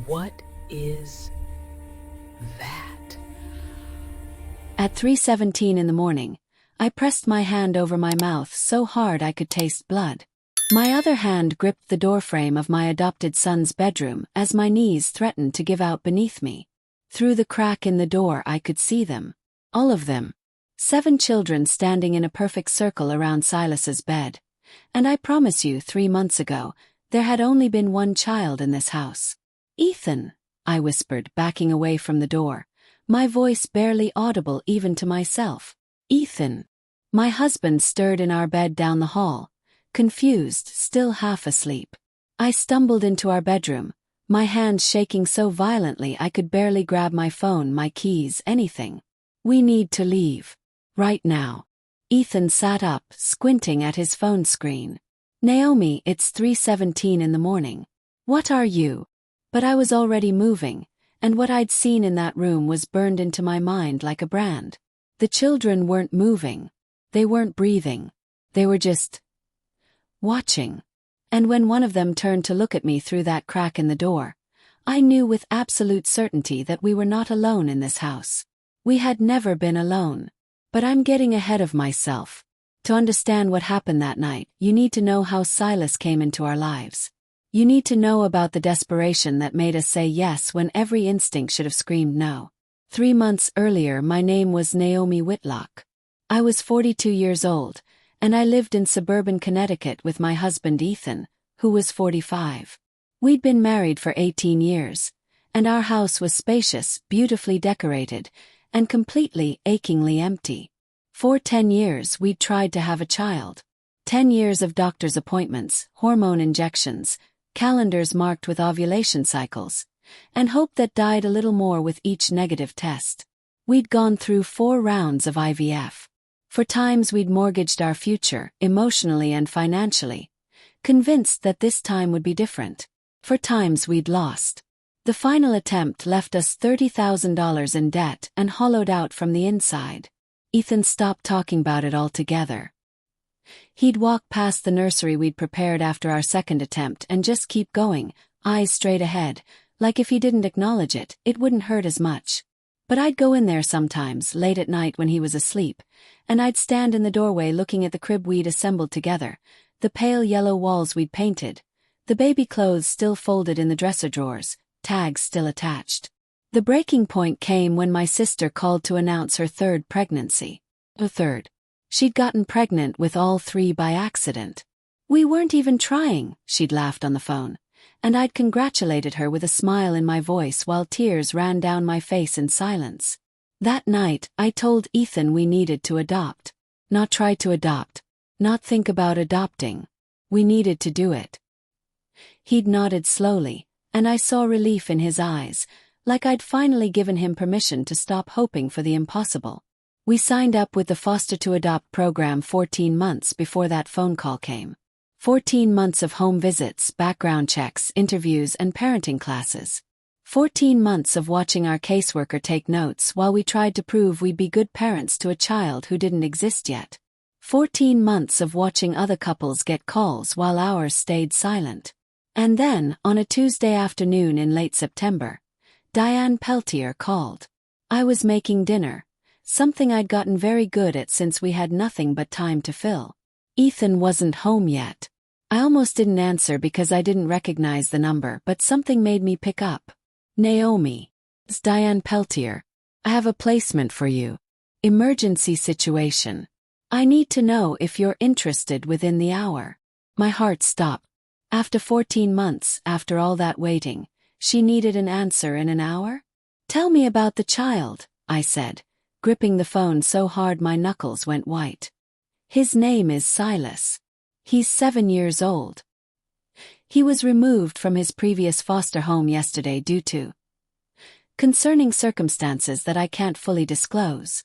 What is that? At 3:17 in the morning, I pressed my hand over my mouth so hard I could taste blood. My other hand gripped the doorframe of my adopted son's bedroom as my knees threatened to give out beneath me. Through the crack in the door I could see them. All of them. 7 children standing in a perfect circle around Silas's bed. And I promise you 3 months ago, there had only been one child in this house. "Ethan," I whispered, backing away from the door, my voice barely audible even to myself. "Ethan." My husband stirred in our bed down the hall, confused, still half asleep. I stumbled into our bedroom, my hands shaking so violently I could barely grab my phone, my keys, anything. "We need to leave. Right now." Ethan sat up, squinting at his phone screen. "Naomi, it's 3:17 in the morning. What are you?" But I was already moving, and what I'd seen in that room was burned into my mind like a brand. The children weren't moving. They weren't breathing. They were just watching. And when one of them turned to look at me through that crack in the door, I knew with absolute certainty that we were not alone in this house. We had never been alone. But I'm getting ahead of myself. To understand what happened that night, you need to know how Silas came into our lives. You need to know about the desperation that made us say yes when every instinct should have screamed no. 3 months earlier, my name was Naomi Whitlock. I was 42 years old, and I lived in suburban Connecticut with my husband Ethan, who was 45. We'd been married for 18 years, and our house was spacious, beautifully decorated, and completely, achingly empty. For 10 years we'd tried to have a child. 10 years of doctor's appointments, hormone injections, calendars marked with ovulation cycles, and hope that died a little more with each negative test. We'd gone through 4 rounds of IVF. For times we'd mortgaged our future, emotionally and financially, convinced that this time would be different. For times we'd lost. The final attempt left us $30,000 in debt and hollowed out from the inside. Ethan stopped talking about it altogether. He'd walk past the nursery we'd prepared after our second attempt and just keep going, eyes straight ahead, like if he didn't acknowledge it, it wouldn't hurt as much. But I'd go in there sometimes, late at night when he was asleep, and I'd stand in the doorway looking at the crib we'd assembled together, the pale yellow walls we'd painted, the baby clothes still folded in the dresser drawers, tags still attached. The breaking point came when my sister called to announce her 3rd pregnancy. The 3rd. She'd gotten pregnant with all 3 by accident. "We weren't even trying," she'd laughed on the phone, and I'd congratulated her with a smile in my voice while tears ran down my face in silence. That night, I told Ethan we needed to adopt. Not try to adopt. Not think about adopting. We needed to do it. He'd nodded slowly, and I saw relief in his eyes, like I'd finally given him permission to stop hoping for the impossible. We signed up with the Foster to Adopt program 14 months before that phone call came. 14 months of home visits, background checks, interviews, and parenting classes. 14 months of watching our caseworker take notes while we tried to prove we'd be good parents to a child who didn't exist yet. 14 months of watching other couples get calls while ours stayed silent. And then, on a Tuesday afternoon in late September, Diane Peltier called. I was making dinner, something I'd gotten very good at since we had nothing but time to fill. Ethan wasn't home yet. I almost didn't answer because I didn't recognize the number, but something made me pick up. "Naomi. It's Diane Peltier. I have a placement for you. Emergency situation. I need to know if you're interested within the hour." My heart stopped. After 14 months, after all that waiting, she needed an answer in an hour? "Tell me about the child," I said, gripping the phone so hard my knuckles went white. "His name is Silas. He's 7 years old. He was removed from his previous foster home yesterday due to concerning circumstances that I can't fully disclose.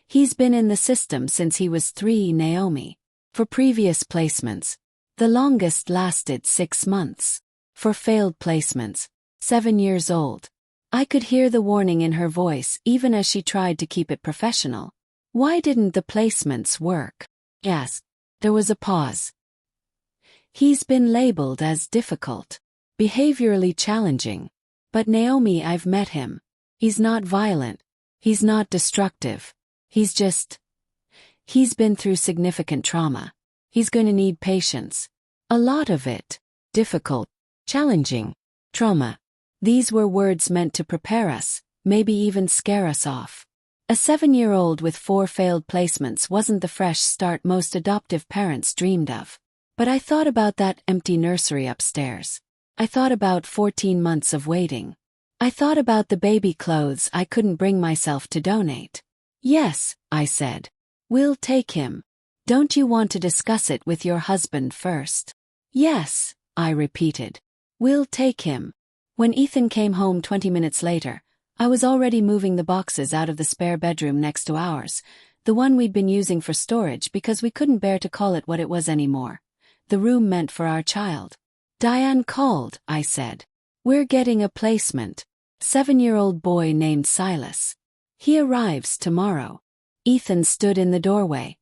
He's been in the system since he was 3, Naomi. For previous placements, the longest lasted 6 months. For failed placements, 7 years old." I could hear the warning in her voice even as she tried to keep it professional. "Why didn't the placements work?" "Yes." There was a pause. "He's been labeled as difficult, behaviorally challenging. But Naomi, I've met him. He's not violent. He's not destructive. He's been through significant trauma. He's going to need patience. A lot of it. Difficult. Challenging. Trauma. These were words meant to prepare us, maybe even scare us off. A 7-year-old with 4 failed placements wasn't the fresh start most adoptive parents dreamed of. But I thought about that empty nursery upstairs. I thought about 14 months of waiting. I thought about the baby clothes I couldn't bring myself to donate. Yes, I said. We'll take him. Don't you want to discuss it with your husband first? Yes, I repeated. We'll take him. When Ethan came home 20 minutes later, I was already moving the boxes out of the spare bedroom next to ours, the one we'd been using for storage because we couldn't bear to call it what it was anymore. The room meant for our child. Diane called, I said. We're getting a placement. 7-year-old boy named Silas. He arrives tomorrow. Ethan stood in the doorway,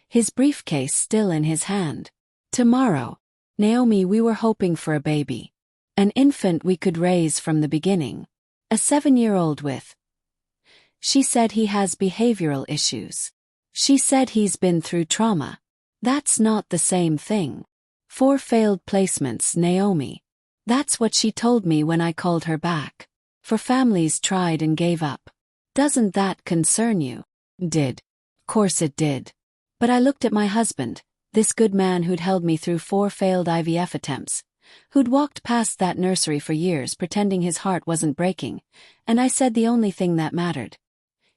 his briefcase still in his hand. Tomorrow. Naomi, we were hoping for a baby. An infant we could raise from the beginning. A 7-year-old with. She said he has behavioral issues. She said he's been through trauma. That's not the same thing. 4 failed placements, Naomi. That's what she told me when I called her back. 4 families tried and gave up. Doesn't that concern you? Did. Of course it did. But I looked at my husband, this good man who'd held me through 4 failed IVF attempts, who'd walked past that nursery for years pretending his heart wasn't breaking, and I said the only thing that mattered.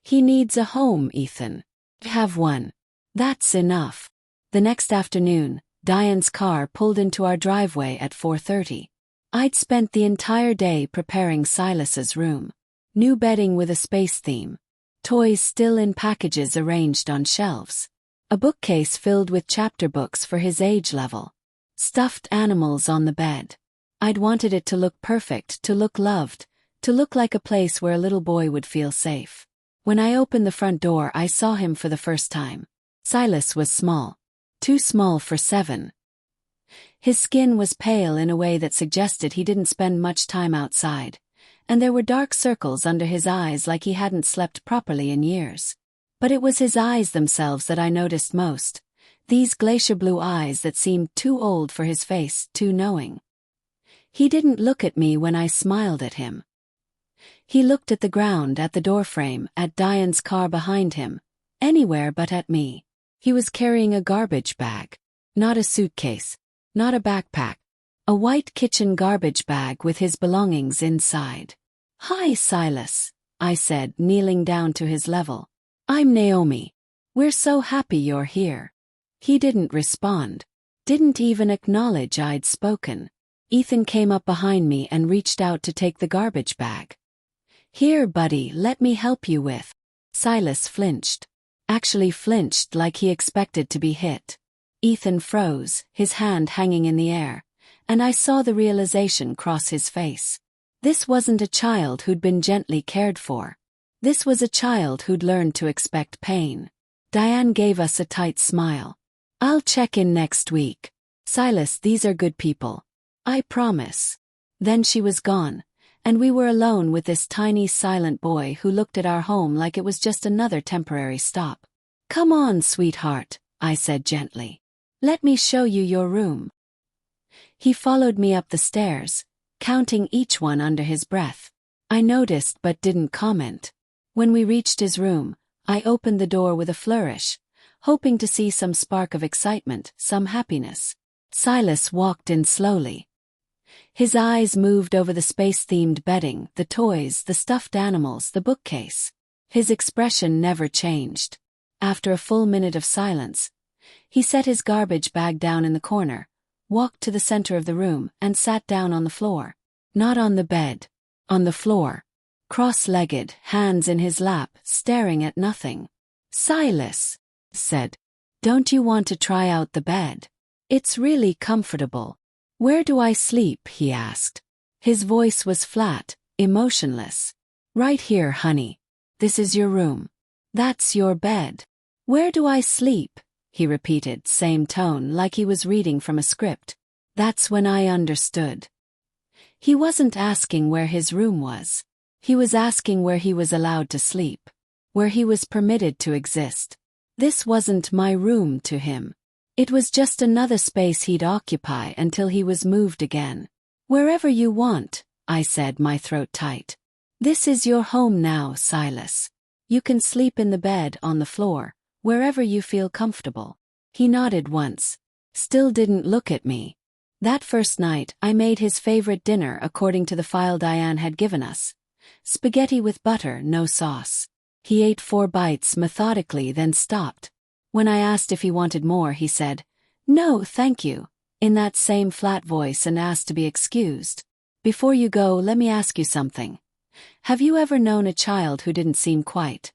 He needs a home, Ethan. Have one. That's enough. The next afternoon, Diane's car pulled into our driveway at 4:30. I'd spent the entire day preparing Silas's room. New bedding with a space theme. Toys still in packages arranged on shelves. A bookcase filled with chapter books for his age level. Stuffed animals on the bed. I'd wanted it to look perfect, to look loved, to look like a place where a little boy would feel safe. When I opened the front door, I saw him for the first time. Silas was small. Too small for 7. His skin was pale in a way that suggested he didn't spend much time outside, and there were dark circles under his eyes like he hadn't slept properly in years. But it was his eyes themselves that I noticed most. These glacier blue eyes that seemed too old for his face, too knowing. He didn't look at me when I smiled at him. He looked at the ground, at the doorframe, at Diane's car behind him, anywhere but at me. He was carrying a garbage bag. Not a suitcase. Not a backpack. A white kitchen garbage bag with his belongings inside. Hi, Silas, I said, kneeling down to his level. I'm Naomi. We're so happy you're here. He didn't respond. Didn't even acknowledge I'd spoken. Ethan came up behind me and reached out to take the garbage bag. Here, buddy, let me help you with. Silas flinched. Actually flinched like he expected to be hit. Ethan froze, his hand hanging in the air, and I saw the realization cross his face. This wasn't a child who'd been gently cared for. This was a child who'd learned to expect pain. Diane gave us a tight smile. I'll check in next week. Silas, these are good people. I promise. Then she was gone, and we were alone with this tiny silent boy who looked at our home like it was just another temporary stop. Come on, sweetheart, I said gently. Let me show you your room. He followed me up the stairs, counting each one under his breath. I noticed but didn't comment. When we reached his room, I opened the door with a flourish, hoping to see some spark of excitement, some happiness. Silas walked in slowly. His eyes moved over the space-themed bedding, the toys, the stuffed animals, the bookcase. His expression never changed. After a full minute of silence, he set his garbage bag down in the corner, walked to the center of the room, and sat down on the floor. Not on the bed. On the floor. Cross-legged, hands in his lap, staring at nothing. Silas, said, don't you want to try out the bed? It's really comfortable. Where do I sleep? He asked. His voice was flat, emotionless. Right here, honey. This is your room. That's your bed. Where do I sleep? He repeated, same tone, like he was reading from a script. That's when I understood. He wasn't asking where his room was. He was asking where he was allowed to sleep, where he was permitted to exist. This wasn't my room to him. It was just another space he'd occupy until he was moved again. Wherever you want, I said, my throat tight. This is your home now, Silas. You can sleep in the bed, on the floor, wherever you feel comfortable. He nodded once. Still didn't look at me. That first night, I made his favorite dinner according to the file Diane had given us. Spaghetti with butter, no sauce. He ate 4 bites methodically, then stopped. When I asked if he wanted more, he said, "No, thank you," in that same flat voice, and asked to be excused. Before you go, let me ask you something. Have you ever known a child who didn't seem quite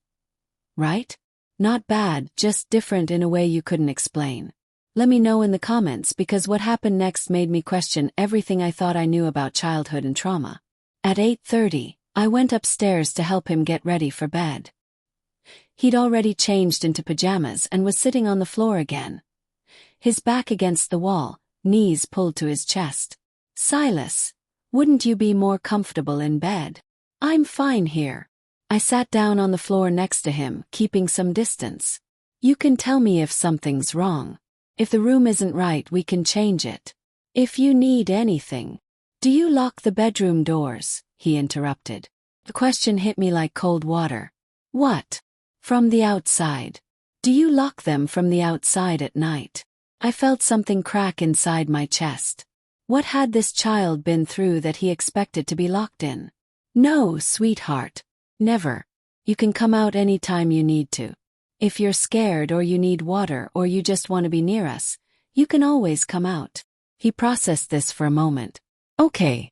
right? Not bad, just different in a way you couldn't explain. Let me know in the comments, because what happened next made me question everything I thought I knew about childhood and trauma. At 8:30, I went upstairs to help him get ready for bed. He'd already changed into pajamas and was sitting on the floor again. His back against the wall, knees pulled to his chest. "Silas, wouldn't you be more comfortable in bed?" "I'm fine here." I sat down on the floor next to him, keeping some distance. "You can tell me if something's wrong. If the room isn't right, we can change it. If you need anything." "Do you lock the bedroom doors?" he interrupted. The question hit me like cold water. "What? From the outside? Do you lock them from the outside at night?" I felt something crack inside my chest. What had this child been through that he expected to be locked in? "No, sweetheart. Never. You can come out any time you need to. If you're scared, or you need water, or you just want to be near us, you can always come out." He processed this for a moment. "Okay."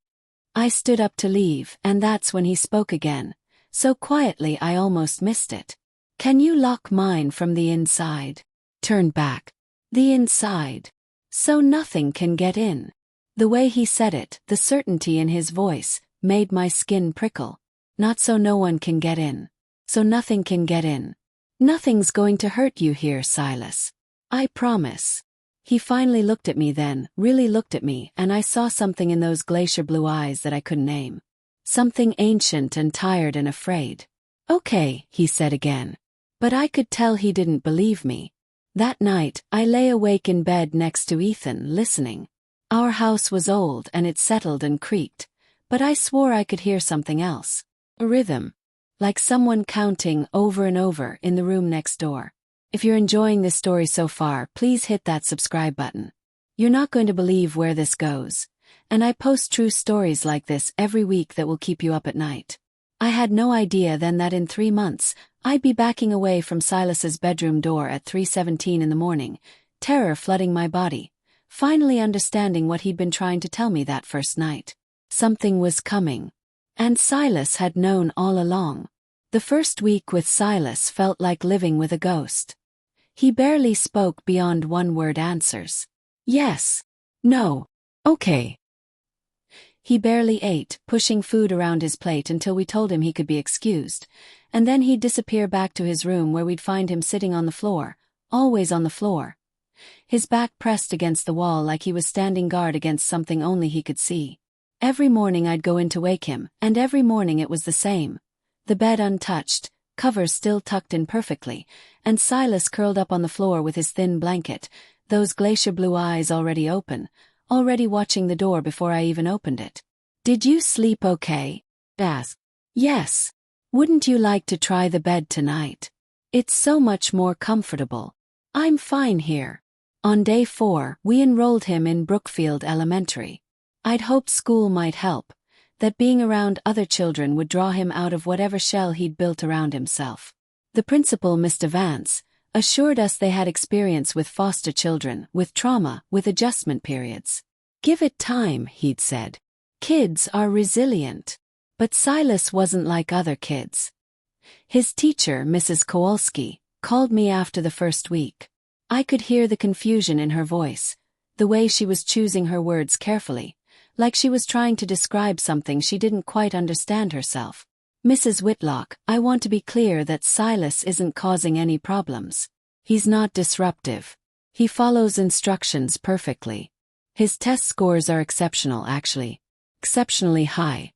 I stood up to leave, and that's when he spoke again, so quietly I almost missed it. "Can you lock mine from the inside?" Turned back. "The inside? So nothing can get in?" The way he said it, the certainty in his voice, made my skin prickle. Not so no one can get in. So nothing can get in. "Nothing's going to hurt you here, Silas. I promise." He finally looked at me then, really looked at me, and I saw something in those glacier blue eyes that I couldn't name. Something ancient and tired and afraid. "Okay," he said again. But I could tell he didn't believe me. That night, I lay awake in bed next to Ethan, listening. Our house was old and it settled and creaked, but I swore I could hear something else. A rhythm. Like someone counting over and over in the room next door. If you're enjoying this story so far, please hit that subscribe button. You're not going to believe where this goes. And I post true stories like this every week that will keep you up at night. I had no idea then that in 3 months, I'd be backing away from Silas's bedroom door at 3:17 in the morning, terror flooding my body, finally understanding what he'd been trying to tell me that first night. Something was coming. And Silas had known all along. The first week with Silas felt like living with a ghost. He barely spoke beyond one-word answers. Yes. No. Okay. He barely ate, pushing food around his plate until we told him he could be excused, and then he'd disappear back to his room where we'd find him sitting on the floor, always on the floor. His back pressed against the wall like he was standing guard against something only he could see. Every morning I'd go in to wake him, and every morning it was the same. The bed untouched, covers still tucked in perfectly, and Silas curled up on the floor with his thin blanket, those glacier blue eyes already open, already watching the door before I even opened it. "Did you sleep okay?" asked. "Yes. Wouldn't you like to try the bed tonight? It's so much more comfortable. I'm fine here." On day 4, we enrolled him in Brookfield Elementary. I'd hoped school might help, that being around other children would draw him out of whatever shell he'd built around himself. The principal, Mr. Vance, assured us they had experience with foster children, with trauma, with adjustment periods. "Give it time," he'd said. "Kids are resilient." But Silas wasn't like other kids. His teacher, Mrs. Kowalski, called me after the first week. I could hear the confusion in her voice, the way she was choosing her words carefully, like she was trying to describe something she didn't quite understand herself. "Mrs. Whitlock, I want to be clear that Silas isn't causing any problems. He's not disruptive. He follows instructions perfectly. His test scores are exceptional, actually. exceptionally high.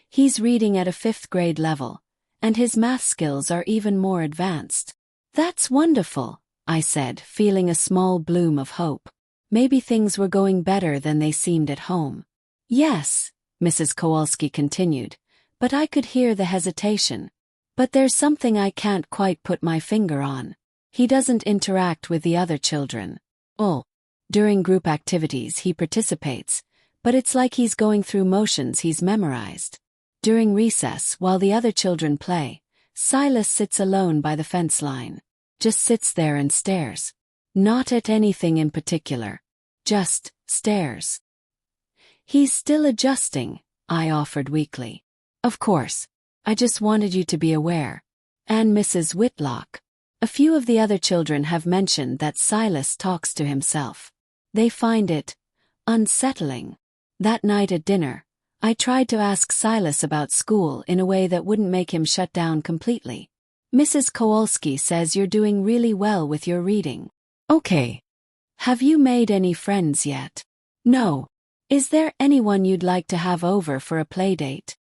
He's reading at a 5th grade level, and his math skills are even more advanced. That's wonderful, I said, feeling a small bloom of hope. Maybe things were going better than they seemed at home. Yes, Mrs. Kowalski continued, but I could hear the hesitation. But there's something I can't quite put my finger on. He doesn't interact with the other children. During group activities he participates, but it's like he's going through motions he's memorized. During recess, while the other children play, Silas sits alone by the fence line. Just sits there and stares. Not at anything in particular. Just stares. He's still adjusting, I offered weakly. Of course. I just wanted you to be aware. And Mrs. Whitlock. A few of the other children have mentioned that Silas talks to himself. They find it unsettling. That night at dinner, I tried to ask Silas about school in a way that wouldn't make him shut down completely. Mrs. Kowalski says you're doing really well with your reading. Okay. Have you made any friends yet? No. Is there anyone you'd like to have over for a playdate?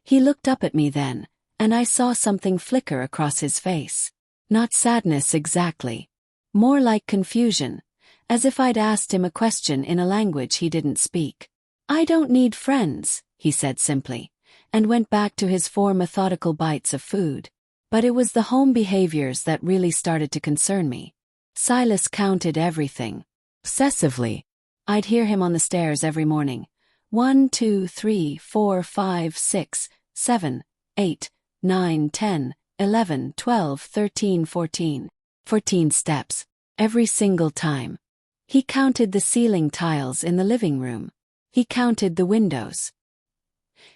He looked up at me then, and I saw something flicker across his face. Not sadness exactly. More like confusion, as if I'd asked him a question in a language he didn't speak. I don't need friends, he said simply, and went back to his 4 methodical bites of food. But it was the home behaviors that really started to concern me. Silas counted everything. Obsessively. I'd hear him on the stairs every morning. 1, 2, 3, 4, 5, 6, 7, 8, 9, 10, 11, 12, 13, 14. 14 steps. Every single time. He counted the ceiling tiles in the living room. He counted the windows.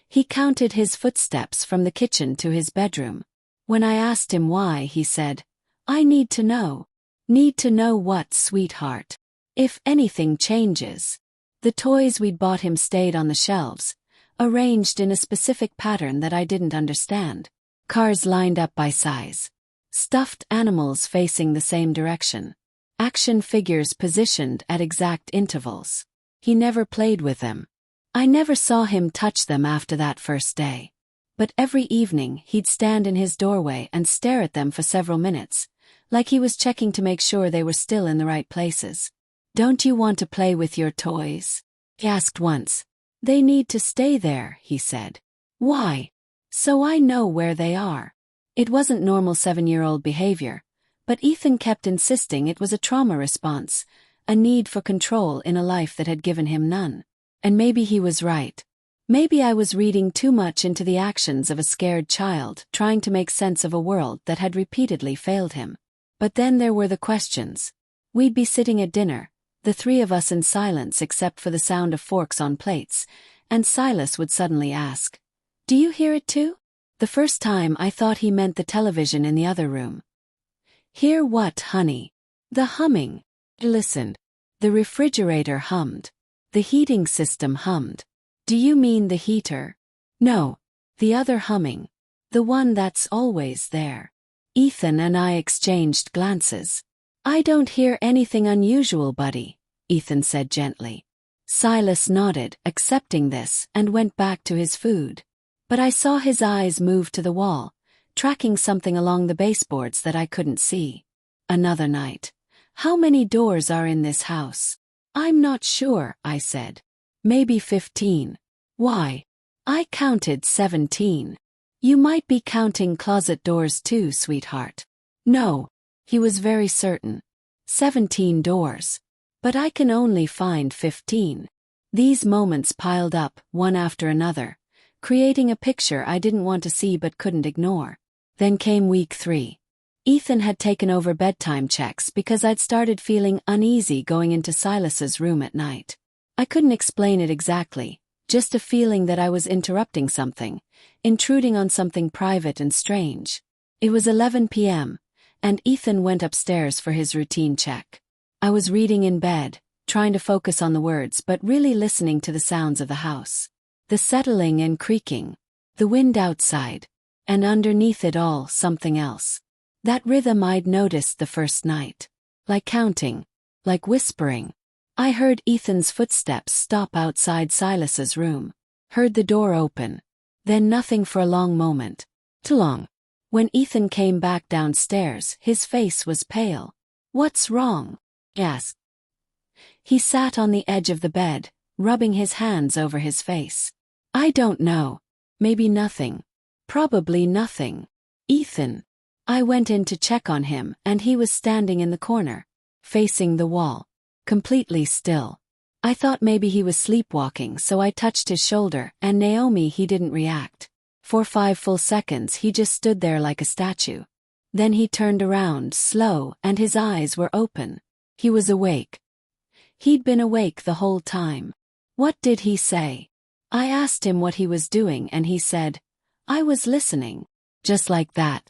He counted his footsteps from the kitchen to his bedroom. When I asked him why, he said, I need to know. Need to know what, sweetheart? If anything changes. The toys we'd bought him stayed on the shelves, arranged in a specific pattern that I didn't understand. Cars lined up by size. Stuffed animals facing the same direction. Action figures positioned at exact intervals. He never played with them. I never saw him touch them after that first day. But every evening he'd stand in his doorway and stare at them for several minutes, like he was checking to make sure they were still in the right places. Don't you want to play with your toys? He asked once. They need to stay there, he said. Why? So I know where they are. It wasn't normal 7-year-old behavior, but Ethan kept insisting it was a trauma response, a need for control in a life that had given him none. And maybe he was right. Maybe I was reading too much into the actions of a scared child, trying to make sense of a world that had repeatedly failed him. But then there were the questions. We'd be sitting at dinner, the 3 of us in silence except for the sound of forks on plates, and Silas would suddenly ask, Do you hear it too? The first time I thought he meant the television in the other room. Hear what, honey? The humming. I listened. The refrigerator hummed. The heating system hummed. Do you mean the heater? No. The other humming. The one that's always there. Ethan and I exchanged glances. I don't hear anything unusual, buddy, Ethan said gently. Silas nodded, accepting this, and went back to his food. But I saw his eyes move to the wall, tracking something along the baseboards that I couldn't see. Another night. How many doors are in this house? I'm not sure, I said. Maybe 15. Why? I counted 17. You might be counting closet doors too, sweetheart. No. He was very certain. 17 doors. But I can only find 15. These moments piled up, one after another, creating a picture I didn't want to see but couldn't ignore. Then came week 3. Ethan had taken over bedtime checks because I'd started feeling uneasy going into Silas's room at night. I couldn't explain it exactly, just a feeling that I was interrupting something, intruding on something private and strange. It was 11 p.m., and Ethan went upstairs for his routine check. I was reading in bed, trying to focus on the words but really listening to the sounds of the house. The settling and creaking. The wind outside. And underneath it all, something else. That rhythm I'd noticed the first night. Like counting. Like whispering. I heard Ethan's footsteps stop outside Silas's room. Heard the door open. Then nothing for a long moment. Too long. When Ethan came back downstairs, his face was pale. "What's wrong?" I asked. He sat on the edge of the bed, rubbing his hands over his face. "I don't know. Maybe nothing. Probably nothing." "Ethan." I went in to check on him, and he was standing in the corner, facing the wall, completely still. I thought maybe he was sleepwalking, so I touched his shoulder, and Naomi, he didn't react. For 5 full seconds he just stood there like a statue. Then he turned around, slow, and his eyes were open. He was awake. He'd been awake the whole time. "What did he say?" I asked him what he was doing, and he said, "I was listening." Just like that.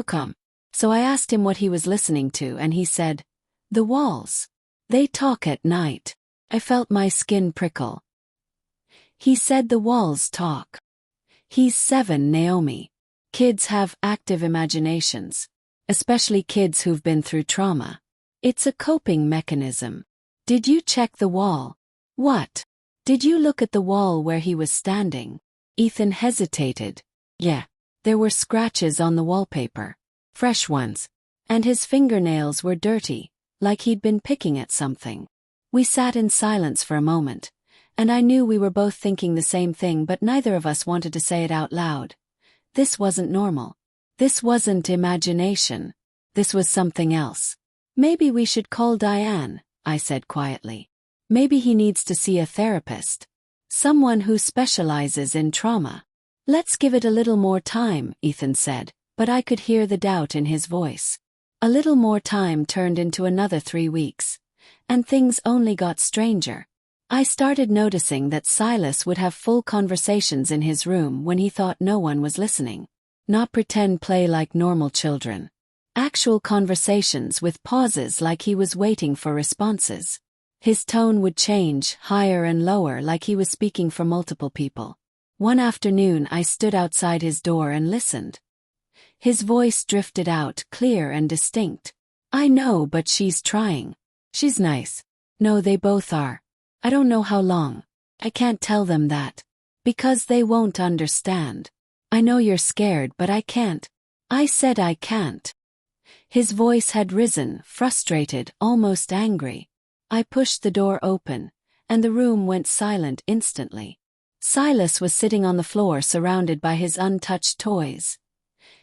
Come. So I asked him what he was listening to, and he said, "The walls. They talk at night." I felt my skin prickle. He said the walls talk. He's 7, Naomi. Kids have active imaginations, especially kids who've been through trauma. It's a coping mechanism. "Did you check the wall?" "What?" "Did you look at the wall where he was standing?" Ethan hesitated. "Yeah. There were scratches on the wallpaper. Fresh ones. And his fingernails were dirty, like he'd been picking at something." We sat in silence for a moment, and I knew we were both thinking the same thing, but neither of us wanted to say it out loud. This wasn't normal. This wasn't imagination. This was something else. "Maybe we should call Diane," I said quietly. "Maybe he needs to see a therapist. Someone who specializes in trauma." "Let's give it a little more time," Ethan said, but I could hear the doubt in his voice. A little more time turned into another 3 weeks. And things only got stranger. I started noticing that Silas would have full conversations in his room when he thought no one was listening. Not pretend play like normal children. Actual conversations with pauses like he was waiting for responses. His tone would change, higher and lower, like he was speaking for multiple people. One afternoon I stood outside his door and listened. His voice drifted out, clear and distinct. "I know, but she's trying. She's nice." "No, they both are. I don't know how long. I can't tell them that. Because they won't understand. I know you're scared, but I can't." I said I can't. His voice had risen, frustrated, almost angry. I pushed the door open, and the room went silent instantly. Silas was sitting on the floor surrounded by his untouched toys.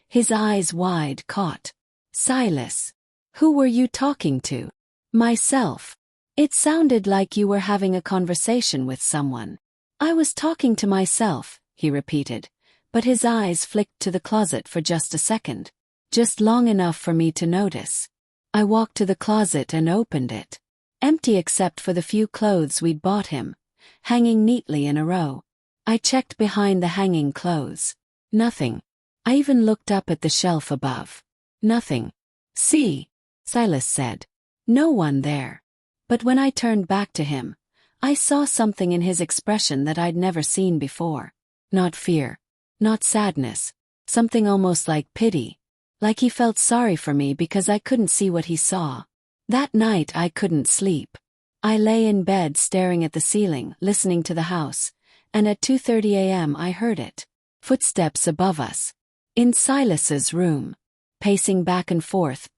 His eyes wide, caught. "Silas, who were you talking to?" "Myself. It sounded like you were having a conversation with someone." "I was talking to myself," he repeated, but his eyes flicked to the closet for just a second. Just long enough for me to notice. I walked to the closet and opened it. Empty except for the few clothes we'd bought him, hanging neatly in a row. I checked behind the hanging clothes. Nothing. I even looked up at the shelf above. Nothing. "See," Silas said. "No one there." But when I turned back to him, I saw something in his expression that I'd never seen before. Not fear. Not sadness. Something almost like pity. Like he felt sorry for me because I couldn't see what he saw. That night I couldn't sleep. I lay in bed staring at the ceiling, listening to the house, and at 2:30 a.m. I heard it. Footsteps above us. In Silas's room. Pacing back and forth,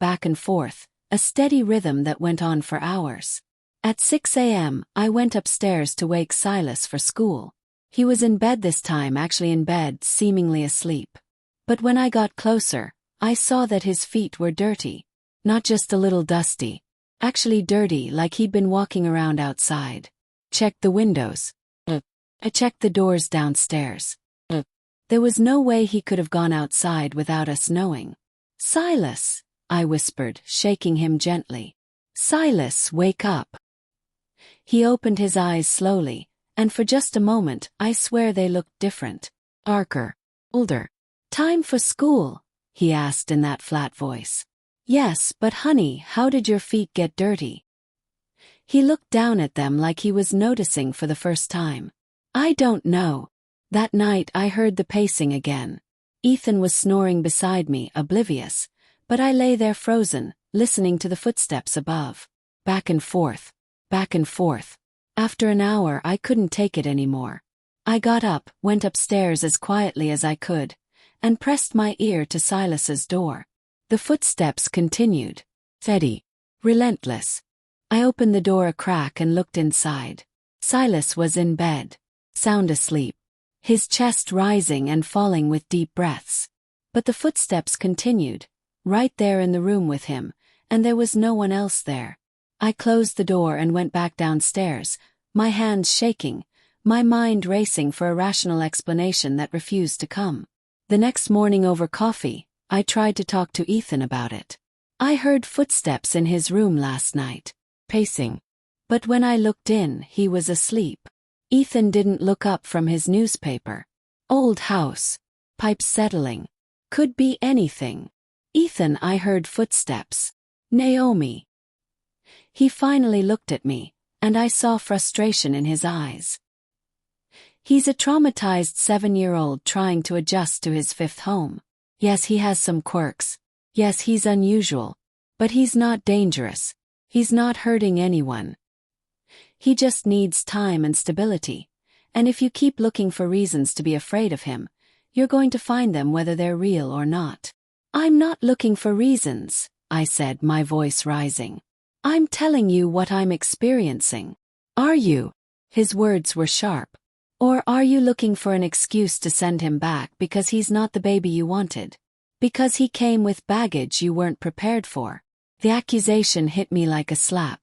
a steady rhythm that went on for hours. At 6 a.m., I went upstairs to wake Silas for school. He was in bed this time, actually in bed, seemingly asleep. But when I got closer, I saw that his feet were dirty. Not just a little dusty. Actually dirty, like he'd been walking around outside. Checked the windows. I checked the doors downstairs. There was no way he could have gone outside without us knowing. "Silas," I whispered, shaking him gently. "Silas, wake up." He opened his eyes slowly, and for just a moment, I swear they looked different. Darker. Older. "Time for school?" he asked in that flat voice. "Yes, but honey, how did your feet get dirty?" He looked down at them like he was noticing for the first time. "I don't know." That night I heard the pacing again. Ethan was snoring beside me, oblivious, but I lay there frozen, listening to the footsteps above. Back and forth. back and forth. After an hour, I couldn't take it anymore. I got up, went upstairs as quietly as I could, and pressed my ear to Silas's door. The footsteps continued. Steady. Relentless. I opened the door a crack and looked inside. Silas was in bed, sound asleep, his chest rising and falling with deep breaths. But the footsteps continued, right there in the room with him, and there was no one else there. I closed the door and went back downstairs, my hands shaking, my mind racing for a rational explanation that refused to come. The next morning over coffee, I tried to talk to Ethan about it. I heard footsteps in his room last night, pacing. But when I looked in, he was asleep. Ethan didn't look up from his newspaper. Old house. Pipes settling. Could be anything. Ethan, I heard footsteps. Naomi. He finally looked at me, and I saw frustration in his eyes. He's a traumatized 7-year-old trying to adjust to his 5th home. Yes, he has some quirks. Yes, he's unusual. But he's not dangerous. He's not hurting anyone. He just needs time and stability. And if you keep looking for reasons to be afraid of him, you're going to find them whether they're real or not. I'm not looking for reasons, I said, my voice rising. I'm telling you what I'm experiencing. Are you? His words were sharp. Or are you looking for an excuse to send him back because he's not the baby you wanted? Because he came with baggage you weren't prepared for? The accusation hit me like a slap.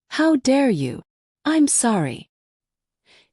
How dare you? I'm sorry.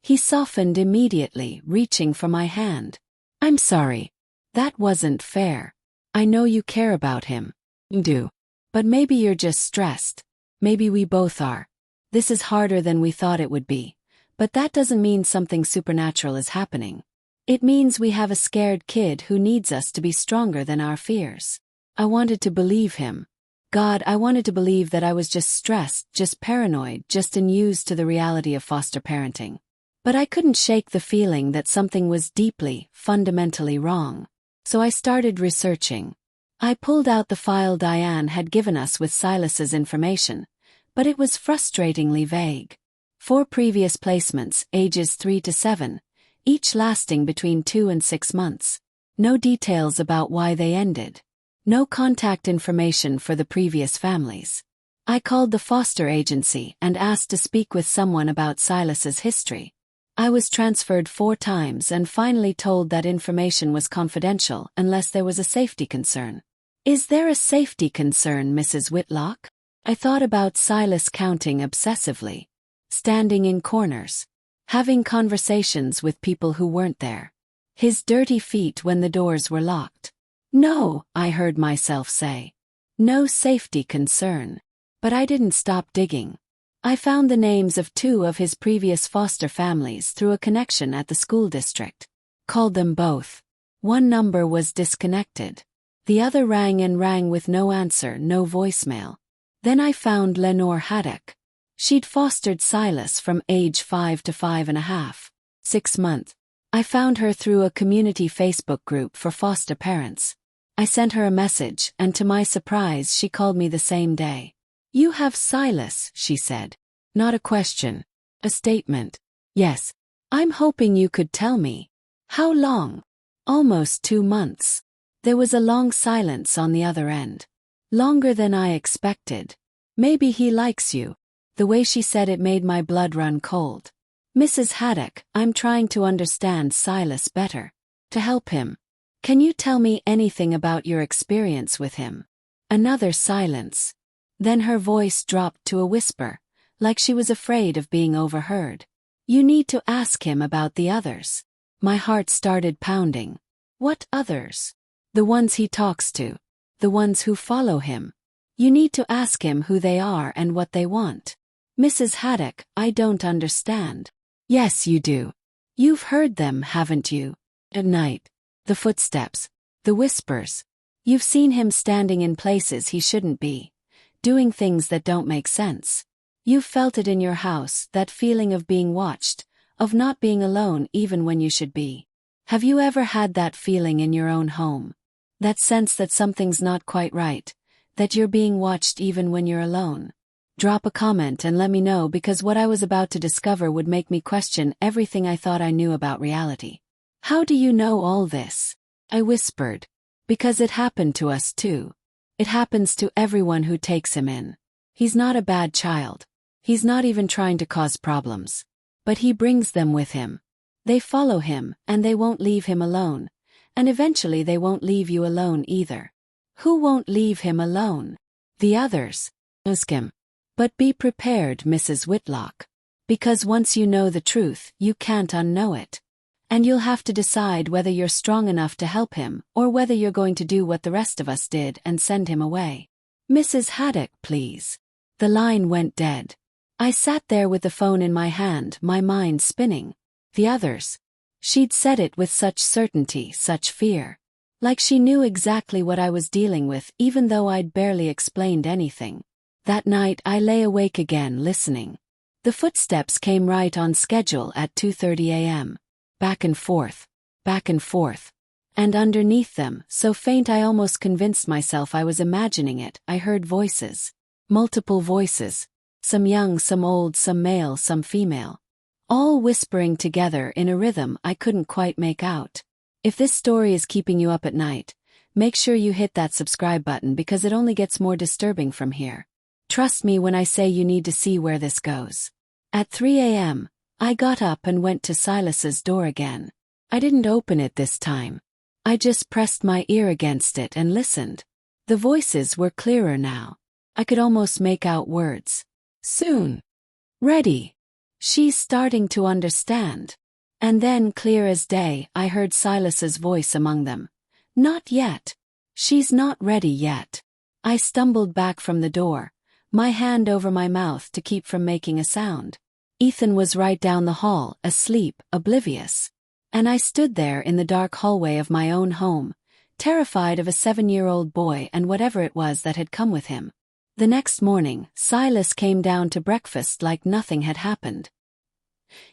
He softened immediately, reaching for my hand. I'm sorry. That wasn't fair. I know you care about him. You do. But maybe you're just stressed. Maybe we both are. This is harder than we thought it would be. But that doesn't mean something supernatural is happening. It means we have a scared kid who needs us to be stronger than our fears. I wanted to believe him. God, I wanted to believe that I was just stressed, just paranoid, just unused to the reality of foster parenting. But I couldn't shake the feeling that something was deeply, fundamentally wrong. So I started researching. I pulled out the file Diane had given us with Silas's information, but it was frustratingly vague. 4 previous placements, ages 3 to 7, each lasting between 2 and 6 months. No details about why they ended. No contact information for the previous families. I called the foster agency and asked to speak with someone about Silas's history. I was transferred 4 times and finally told that information was confidential unless there was a safety concern. Is there a safety concern, Mrs. Whitlock? I thought about Silas counting obsessively. Standing in corners. Having conversations with people who weren't there. His dirty feet when the doors were locked. No, I heard myself say. No safety concern. But I didn't stop digging. I found the names of 2 of his previous foster families through a connection at the school district. Called them both. One number was disconnected. The other rang and rang with no answer, no voicemail. Then I found Lenore Haddock. She'd fostered Silas from age 5 to 5.5, 6 months. I found her through a community Facebook group for foster parents. I sent her a message, and to my surprise she called me the same day. You have Silas, she said. Not a question. A statement. Yes. I'm hoping you could tell me. How long? Almost 2 months. There was a long silence on the other end. Longer than I expected. Maybe he likes you. The way she said it made my blood run cold. Mrs. Haddock, I'm trying to understand Silas better. To help him. Can you tell me anything about your experience with him? Another silence. Then her voice dropped to a whisper, like she was afraid of being overheard. You need to ask him about the others. My heart started pounding. What others? The ones he talks to. The ones who follow him. You need to ask him who they are and what they want. Mrs. Haddock, I don't understand. Yes, you do. You've heard them, haven't you? At night. The footsteps. The whispers. You've seen him standing in places he shouldn't be. Doing things that don't make sense. You've felt it in your house, that feeling of being watched, of not being alone even when you should be. Have you ever had that feeling in your own home? That sense that something's not quite right, that you're being watched even when you're alone. Drop a comment and let me know, because what I was about to discover would make me question everything I thought I knew about reality. How do you know all this? I whispered. Because it happened to us too. It happens to everyone who takes him in. He's not a bad child. He's not even trying to cause problems. But he brings them with him. They follow him, and they won't leave him alone. And eventually they won't leave you alone either. Who won't leave him alone? The others. Ask him. But be prepared, Mrs. Whitlock. Because once you know the truth, you can't unknow it. And you'll have to decide whether you're strong enough to help him, or whether you're going to do what the rest of us did and send him away. Mrs. Haddock, please. The line went dead. I sat there with the phone in my hand, my mind spinning. The others. She'd said it with such certainty, such fear. Like she knew exactly what I was dealing with, even though I'd barely explained anything. That night I lay awake again, listening. The footsteps came right on schedule at 2:30 a.m. Back and forth. Back and forth. And underneath them, so faint I almost convinced myself I was imagining it, I heard voices. Multiple voices. Some young, some old, some male, some female. All whispering together in a rhythm I couldn't quite make out. If this story is keeping you up at night, make sure you hit that subscribe button, because it only gets more disturbing from here. Trust me when I say you need to see where this goes. At 3 a.m., I got up and went to Silas's door again. I didn't open it this time. I just pressed my ear against it and listened. The voices were clearer now. I could almost make out words. Soon. Ready. She's starting to understand. And then, clear as day, I heard Silas's voice among them. Not yet. She's not ready yet. I stumbled back from the door, my hand over my mouth to keep from making a sound. Ethan was right down the hall, asleep, oblivious. And I stood there in the dark hallway of my own home, terrified of a 7-year-old boy and whatever it was that had come with him. The next morning, Silas came down to breakfast like nothing had happened.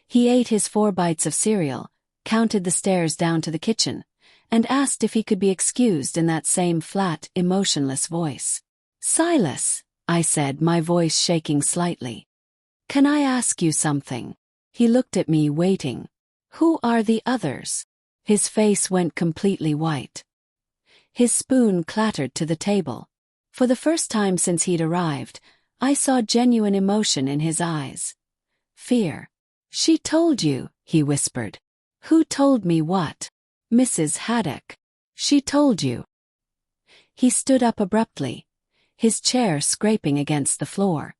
He ate his 4 bites of cereal, counted the stairs down to the kitchen, and asked if he could be excused in that same flat, emotionless voice. Silas, I said, my voice shaking slightly. Can I ask you something? He looked at me, waiting. Who are the others? His face went completely white. His spoon clattered to the table. For the first time since he'd arrived, I saw genuine emotion in his eyes. Fear. She told you, he whispered. Who told me what? Mrs. Haddock. She told you. He stood up abruptly, his chair scraping against the floor.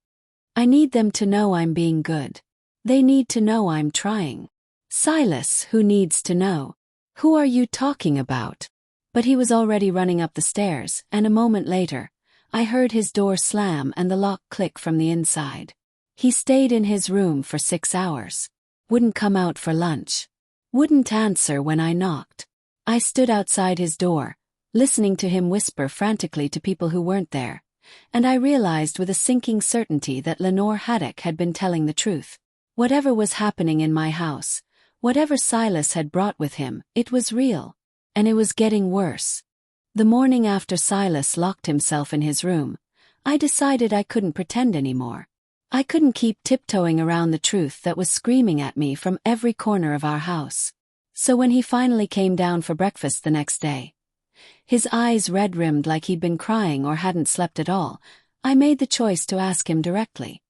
I need them to know I'm being good. They need to know I'm trying. Silas, who needs to know? Who are you talking about? But he was already running up the stairs, and a moment later, I heard his door slam and the lock click from the inside. He stayed in his room for 6 hours. Wouldn't come out for lunch. Wouldn't answer when I knocked. I stood outside his door, listening to him whisper frantically to people who weren't there, and I realized with a sinking certainty that Lenore Haddock had been telling the truth. Whatever was happening in my house, whatever Silas had brought with him, it was real. And it was getting worse. The morning after Silas locked himself in his room, I decided I couldn't pretend anymore. I couldn't keep tiptoeing around the truth that was screaming at me from every corner of our house. So when he finally came down for breakfast the next day, his eyes red-rimmed like he'd been crying or hadn't slept at all, I made the choice to ask him directly.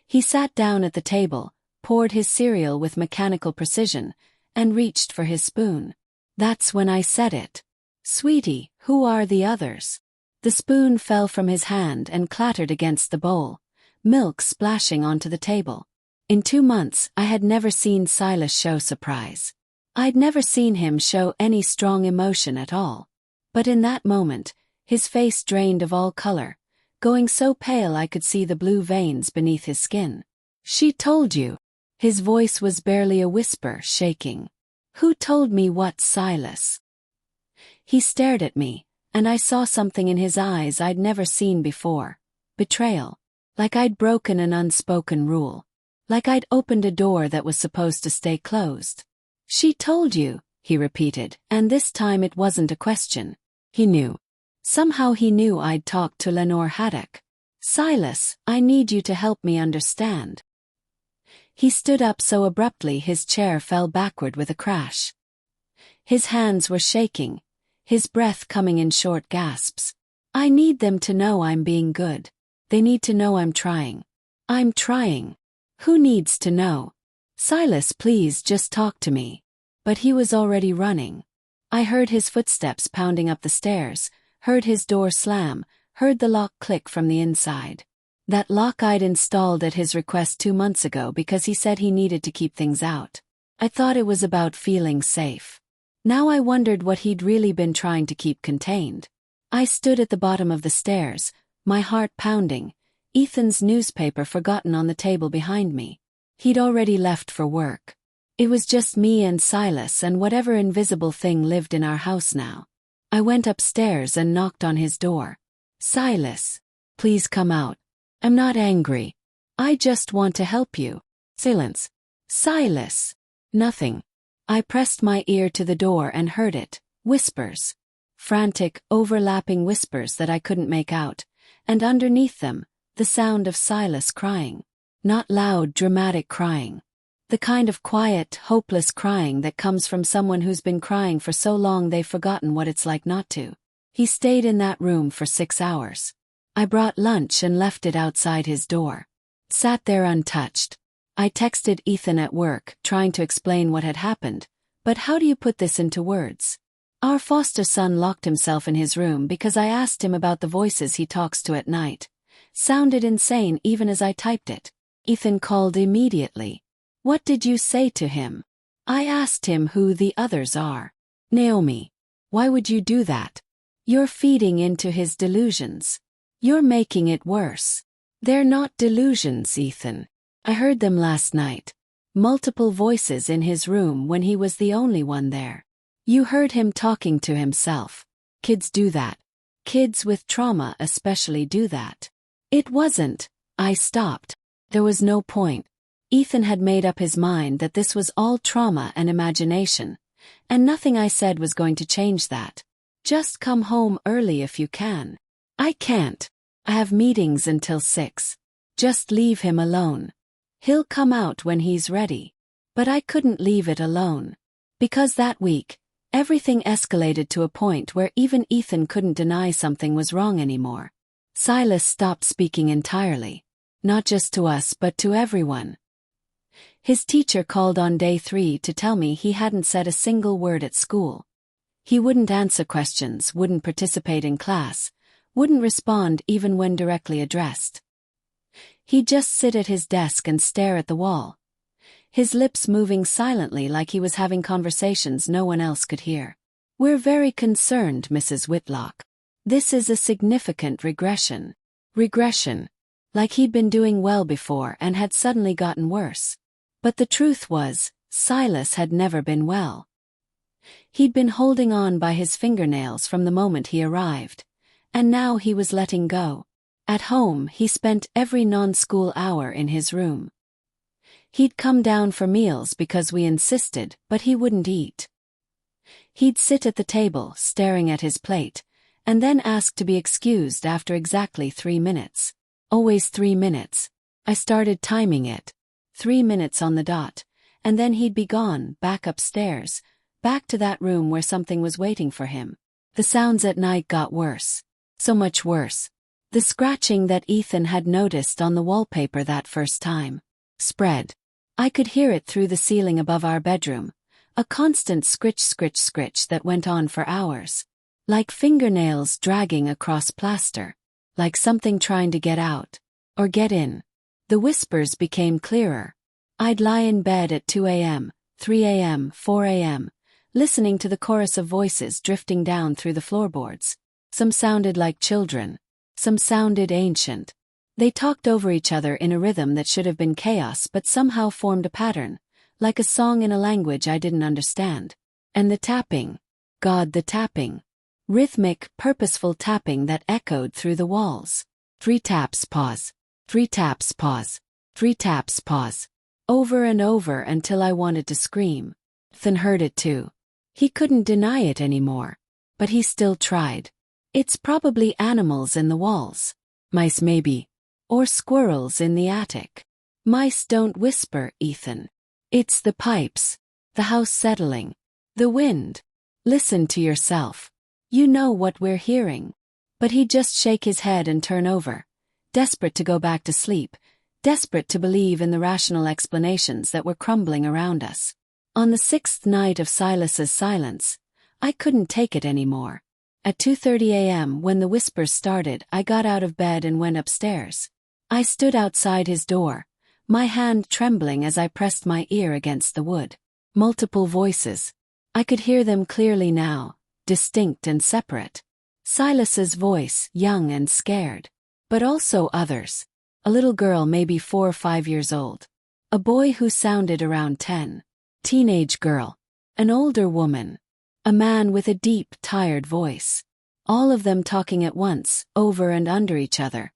He sat down at the table, poured his cereal with mechanical precision, and reached for his spoon. That's when I said it. Sweetie, who are the others? The spoon fell from his hand and clattered against the bowl, milk splashing onto the table. In 2 months, I had never seen Silas show surprise. I'd never seen him show any strong emotion at all. But in that moment, his face drained of all color, going so pale I could see the blue veins beneath his skin. She told you. His voice was barely a whisper, shaking. Who told me what, Silas? He stared at me, and I saw something in his eyes I'd never seen before. Betrayal. Like I'd broken an unspoken rule. Like I'd opened a door that was supposed to stay closed. She told you, he repeated, and this time it wasn't a question. He knew. Somehow he knew I'd talked to Lenore Haddock. Silas, I need you to help me understand. He stood up so abruptly his chair fell backward with a crash. His hands were shaking, his breath coming in short gasps. I need them to know I'm being good. They need to know I'm trying. I'm trying. Who needs to know? Silas, please just talk to me. But he was already running. I heard his footsteps pounding up the stairs, heard his door slam, heard the lock click from the inside. That lock I'd installed at his request 2 months ago because he said he needed to keep things out. I thought it was about feeling safe. Now I wondered what he'd really been trying to keep contained. I stood at the bottom of the stairs, my heart pounding, Ethan's newspaper forgotten on the table behind me. He'd already left for work. It was just me and Silas, and whatever invisible thing lived in our house now. I went upstairs and knocked on his door. Silas, please come out. I'm not angry. I just want to help you. Silence. Silas. Nothing. I pressed my ear to the door and heard it. Whispers. Frantic, overlapping whispers that I couldn't make out, and underneath them, the sound of Silas crying. Not loud, dramatic crying. The kind of quiet, hopeless crying that comes from someone who's been crying for so long they've forgotten what it's like not to. He stayed in that room for 6 hours. I brought lunch and left it outside his door. Sat there untouched. I texted Ethan at work, trying to explain what had happened, but how do you put this into words? Our foster son locked himself in his room because I asked him about the voices he talks to at night. Sounded insane even as I typed it. Ethan called immediately. What did you say to him? I asked him who the others are. Naomi. Why would you do that? You're feeding into his delusions. You're making it worse. They're not delusions, Ethan. I heard them last night. Multiple voices in his room when he was the only one there. You heard him talking to himself. Kids do that. Kids with trauma especially do that. It wasn't. I stopped. There was no point. Ethan had made up his mind that this was all trauma and imagination, and nothing I said was going to change that. Just come home early if you can. I can't. I have meetings until 6. Just leave him alone. He'll come out when he's ready. But I couldn't leave it alone. Because that week, everything escalated to a point where even Ethan couldn't deny something was wrong anymore. Silas stopped speaking entirely. Not just to us but to everyone. His teacher called on day 3 to tell me he hadn't said a single word at school. He wouldn't answer questions, wouldn't participate in class, wouldn't respond even when directly addressed. He'd just sit at his desk and stare at the wall, his lips moving silently like he was having conversations no one else could hear. We're very concerned, Mrs. Whitlock. This is a significant regression. Regression. Like he'd been doing well before and had suddenly gotten worse. But the truth was, Silas had never been well. He'd been holding on by his fingernails from the moment he arrived, and now he was letting go. At home, he spent every non-school hour in his room. He'd come down for meals because we insisted, but he wouldn't eat. He'd sit at the table, staring at his plate, and then ask to be excused after exactly 3 minutes. Always 3 minutes. I started timing it. 3 minutes on the dot, and then he'd be gone, back upstairs, back to that room where something was waiting for him. The sounds at night got worse. So much worse. The scratching that Ethan had noticed on the wallpaper that first time spread. I could hear it through the ceiling above our bedroom, a constant scritch scritch scritch that went on for hours. Like fingernails dragging across plaster. Like something trying to get out. Or get in. The whispers became clearer. I'd lie in bed at 2 a.m., 3 a.m., 4 a.m., listening to the chorus of voices drifting down through the floorboards. Some sounded like children. Some sounded ancient. They talked over each other in a rhythm that should have been chaos but somehow formed a pattern, like a song in a language I didn't understand. And the tapping. God, the tapping. Rhythmic, purposeful tapping that echoed through the walls. 3 taps, pause. 3 taps, pause. 3 taps, pause. Over and over until I wanted to scream. Ethan heard it too. He couldn't deny it anymore. But he still tried. It's probably animals in the walls. Mice maybe. Or squirrels in the attic? Mice don't whisper, Ethan. It's the pipes, the house settling, the wind. Listen to yourself. You know what we're hearing. But he'd just shake his head and turn over, desperate to go back to sleep, desperate to believe in the rational explanations that were crumbling around us. On the 6th night of Silas's silence, I couldn't take it anymore. At 2:30 a.m., when the whispers started, I got out of bed and went upstairs. I stood outside his door, my hand trembling as I pressed my ear against the wood. Multiple voices. I could hear them clearly now, distinct and separate. Silas's voice, young and scared. But also others. A little girl maybe 4 or 5 years old. A boy who sounded around 10. Teenage girl. An older woman. A man with a deep, tired voice. All of them talking at once, over and under each other,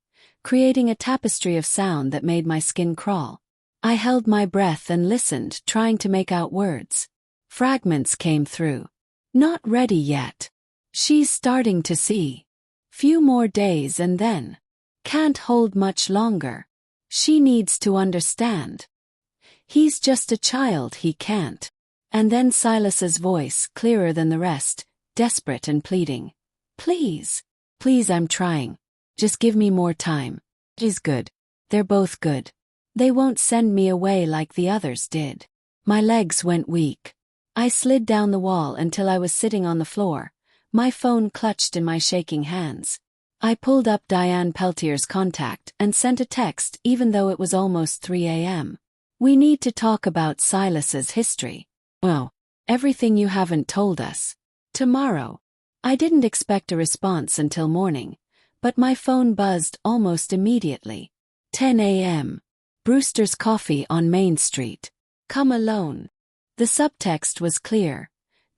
creating a tapestry of sound that made my skin crawl. I held my breath and listened, trying to make out words. Fragments came through. Not ready yet. She's starting to see. Few more days and then. Can't hold much longer. She needs to understand. He's just a child, he can't. And then Silas's voice, clearer than the rest, desperate and pleading. Please. Please, I'm trying. Just give me more time. She's good. They're both good. They won't send me away like the others did. My legs went weak. I slid down the wall until I was sitting on the floor, my phone clutched in my shaking hands. I pulled up Diane Peltier's contact and sent a text even though it was almost 3 a.m. We need to talk about Silas's history. Oh, everything you haven't told us. Tomorrow. I didn't expect a response until morning, but my phone buzzed almost immediately. 10 a.m. Brewster's Coffee on Main Street. Come alone. The subtext was clear.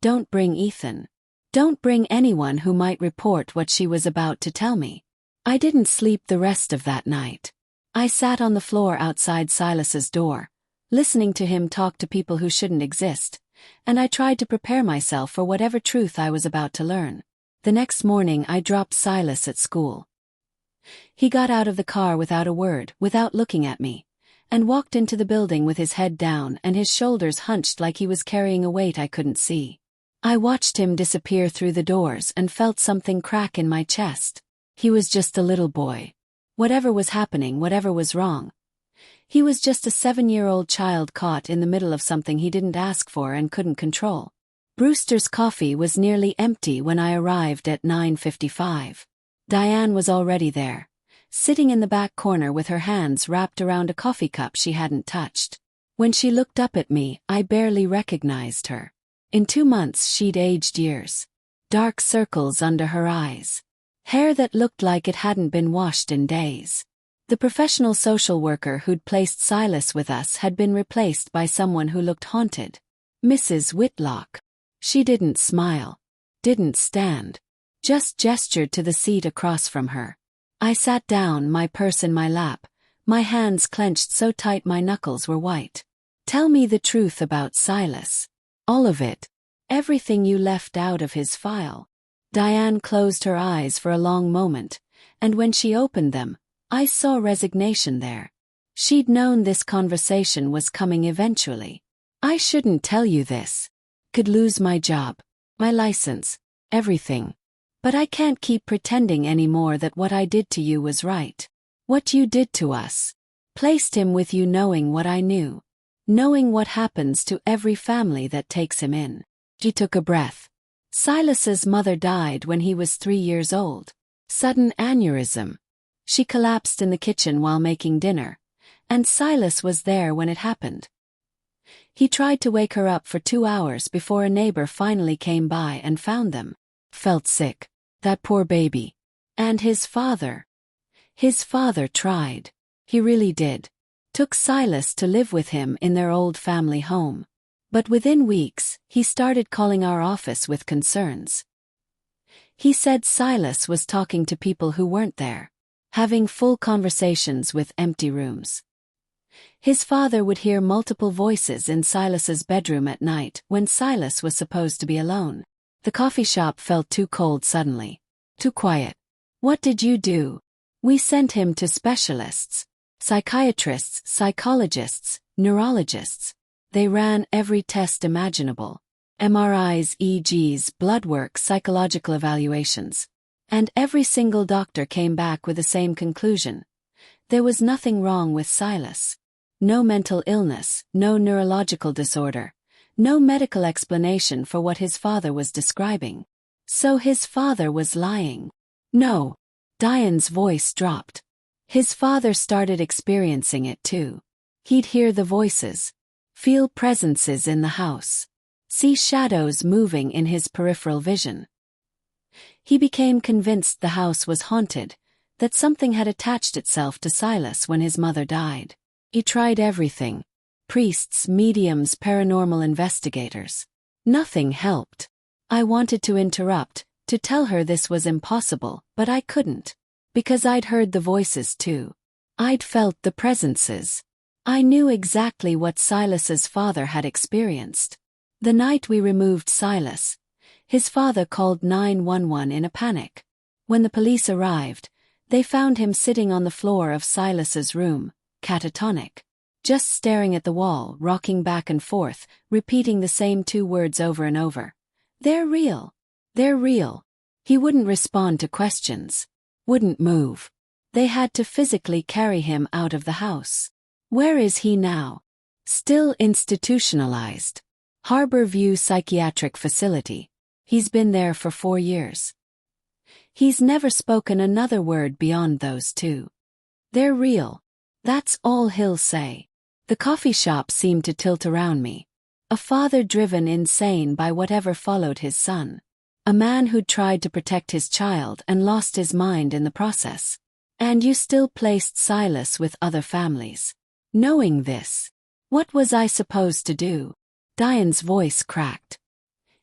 Don't bring Ethan. Don't bring anyone who might report what she was about to tell me. I didn't sleep the rest of that night. I sat on the floor outside Silas's door, listening to him talk to people who shouldn't exist, and I tried to prepare myself for whatever truth I was about to learn. The next morning I dropped Silas at school. He got out of the car without a word, without looking at me, and walked into the building with his head down and his shoulders hunched like he was carrying a weight I couldn't see. I watched him disappear through the doors and felt something crack in my chest. He was just a little boy. Whatever was happening, whatever was wrong. He was just a 7-year-old child caught in the middle of something he didn't ask for and couldn't control. Brewster's Coffee was nearly empty when I arrived at 9:55. Diane was already there, sitting in the back corner with her hands wrapped around a coffee cup she hadn't touched. When she looked up at me, I barely recognized her. In 2 months she'd aged years. Dark circles under her eyes. Hair that looked like it hadn't been washed in days. The professional social worker who'd placed Silas with us had been replaced by someone who looked haunted. Mrs. Whitlock. She didn't smile. Didn't stand. Just gestured to the seat across from her. I sat down, my purse in my lap, my hands clenched so tight my knuckles were white. Tell me the truth about Silas. All of it. Everything you left out of his file. Diane closed her eyes for a long moment, and when she opened them, I saw resignation there. She'd known this conversation was coming eventually. I shouldn't tell you this. Could lose my job, my license, everything. But I can't keep pretending anymore that what I did to you was right. What you did to us. Placed him with you knowing what I knew. Knowing what happens to every family that takes him in. She took a breath. Silas's mother died when he was 3 years old. Sudden aneurysm. She collapsed in the kitchen while making dinner, and Silas was there when it happened. He tried to wake her up for 2 hours before a neighbor finally came by and found them. Felt sick. That poor baby. And his father. His father tried. He really did. Took Silas to live with him in their old family home. But within weeks, he started calling our office with concerns. He said Silas was talking to people who weren't there, having full conversations with empty rooms. His father would hear multiple voices in Silas's bedroom at night when Silas was supposed to be alone. The coffee shop felt too cold suddenly. Too quiet. What did you do? We sent him to specialists, psychiatrists, psychologists, neurologists. They ran every test imaginable. MRIs, EEGs, blood work, psychological evaluations. And every single doctor came back with the same conclusion. There was nothing wrong with Silas. No mental illness, no neurological disorder, no medical explanation for what his father was describing. So his father was lying. No. Diane's voice dropped. His father started experiencing it too. He'd hear the voices, feel presences in the house, see shadows moving in his peripheral vision. He became convinced the house was haunted, that something had attached itself to Silas when his mother died. He tried everything. Priests, mediums, paranormal investigators. Nothing helped. I wanted to interrupt, to tell her this was impossible, but I couldn't. Because I'd heard the voices too. I'd felt the presences. I knew exactly what Silas's father had experienced. The night we removed Silas, his father called 911 in a panic. When the police arrived, they found him sitting on the floor of Silas's room, catatonic. Just staring at the wall, rocking back and forth, repeating the same 2 words over and over. They're real. They're real. He wouldn't respond to questions. Wouldn't move. They had to physically carry him out of the house. Where is he now? Still institutionalized. Harbor View Psychiatric Facility. He's been there for 4 years. He's never spoken another word beyond those 2. They're real. That's all he'll say. The coffee shop seemed to tilt around me. A father driven insane by whatever followed his son. A man who'd tried to protect his child and lost his mind in the process. And you still placed Silas with other families. Knowing this, what was I supposed to do? Diane's voice cracked.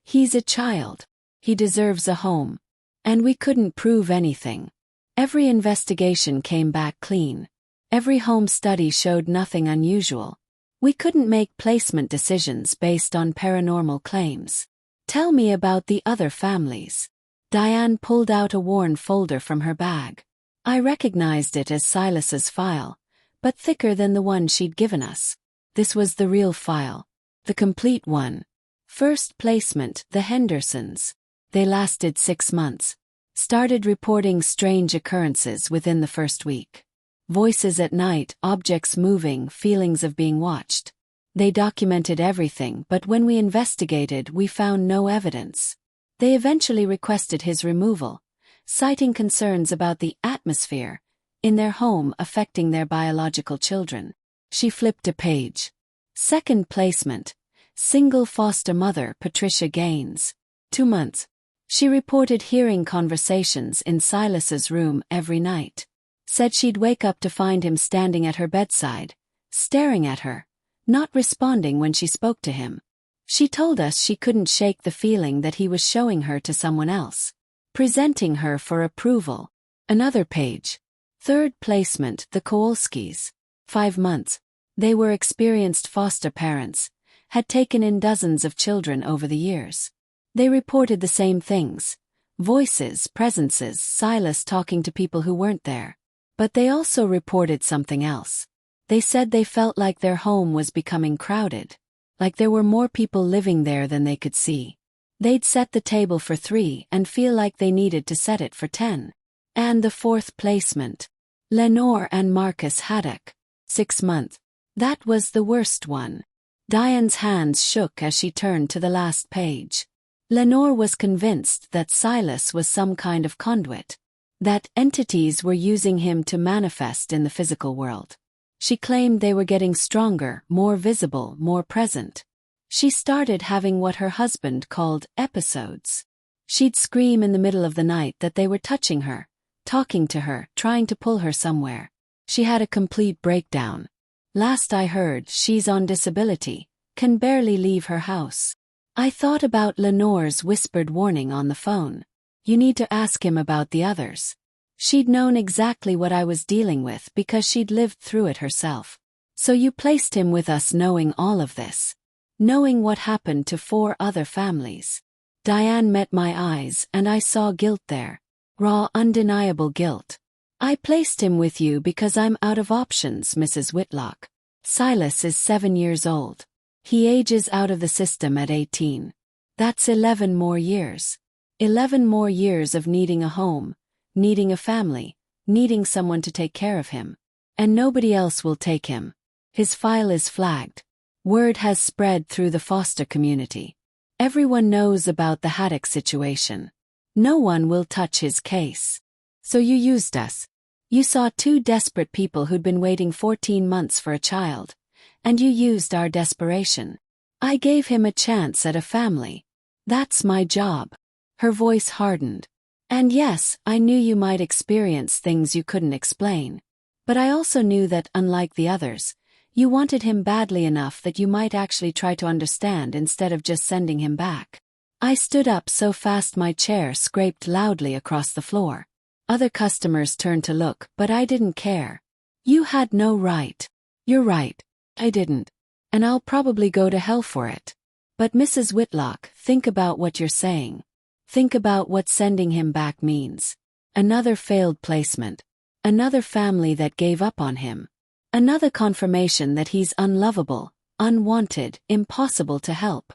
He's a child. He deserves a home. And we couldn't prove anything. Every investigation came back clean. Every home study showed nothing unusual. We couldn't make placement decisions based on paranormal claims. Tell me about the other families. Diane pulled out a worn folder from her bag. I recognized it as Silas's file, but thicker than the one she'd given us. This was the real file. The complete one. First placement, the Hendersons. They lasted 6 months. Started reporting strange occurrences within the first week. Voices at night, objects moving, feelings of being watched. They documented everything, but when we investigated, we found no evidence. They eventually requested his removal, citing concerns about the atmosphere in their home affecting their biological children. She flipped a page. Second placement, single foster mother Patricia Gaines. 2 months. She reported hearing conversations in Silas's room every night. Said she'd wake up to find him standing at her bedside, staring at her, not responding when she spoke to him. She told us she couldn't shake the feeling that he was showing her to someone else, presenting her for approval. Another page. Third placement, the Kowalskis. 5 months. They were experienced foster parents, had taken in dozens of children over the years. They reported the same things. Voices, presences, Silas talking to people who weren't there. But they also reported something else. They said they felt like their home was becoming crowded, like there were more people living there than they could see. They'd set the table for 3 and feel like they needed to set it for 10. And the fourth placement. Lenore and Marcus Haddock. 6 months. That was the worst one. Diane's hands shook as she turned to the last page. Lenore was convinced that Silas was some kind of conduit. That entities were using him to manifest in the physical world. She claimed they were getting stronger, more visible, more present. She started having what her husband called episodes. She'd scream in the middle of the night that they were touching her, talking to her, trying to pull her somewhere. She had a complete breakdown. Last I heard, she's on disability, can barely leave her house. I thought about Lenore's whispered warning on the phone. You need to ask him about the others. She'd known exactly what I was dealing with because she'd lived through it herself. So you placed him with us knowing all of this. Knowing what happened to 4 other families. Diane met my eyes and I saw guilt there. Raw, undeniable guilt. I placed him with you because I'm out of options, Mrs. Whitlock. Silas is 7 years old. He ages out of the system at 18. That's 11 more years. 11 more years of needing a home, needing a family, needing someone to take care of him. And nobody else will take him. His file is flagged. Word has spread through the foster community. Everyone knows about the Haddock situation. No one will touch his case. So you used us. You saw 2 desperate people who'd been waiting 14 months for a child, and you used our desperation. I gave him a chance at a family. That's my job. Her voice hardened. And yes, I knew you might experience things you couldn't explain. But I also knew that, unlike the others, you wanted him badly enough that you might actually try to understand instead of just sending him back. I stood up so fast my chair scraped loudly across the floor. Other customers turned to look, but I didn't care. You had no right. You're right. I didn't. And I'll probably go to hell for it. But Mrs. Whitlock, think about what you're saying. Think about what sending him back means. Another failed placement. Another family that gave up on him. Another confirmation that he's unlovable, unwanted, impossible to help.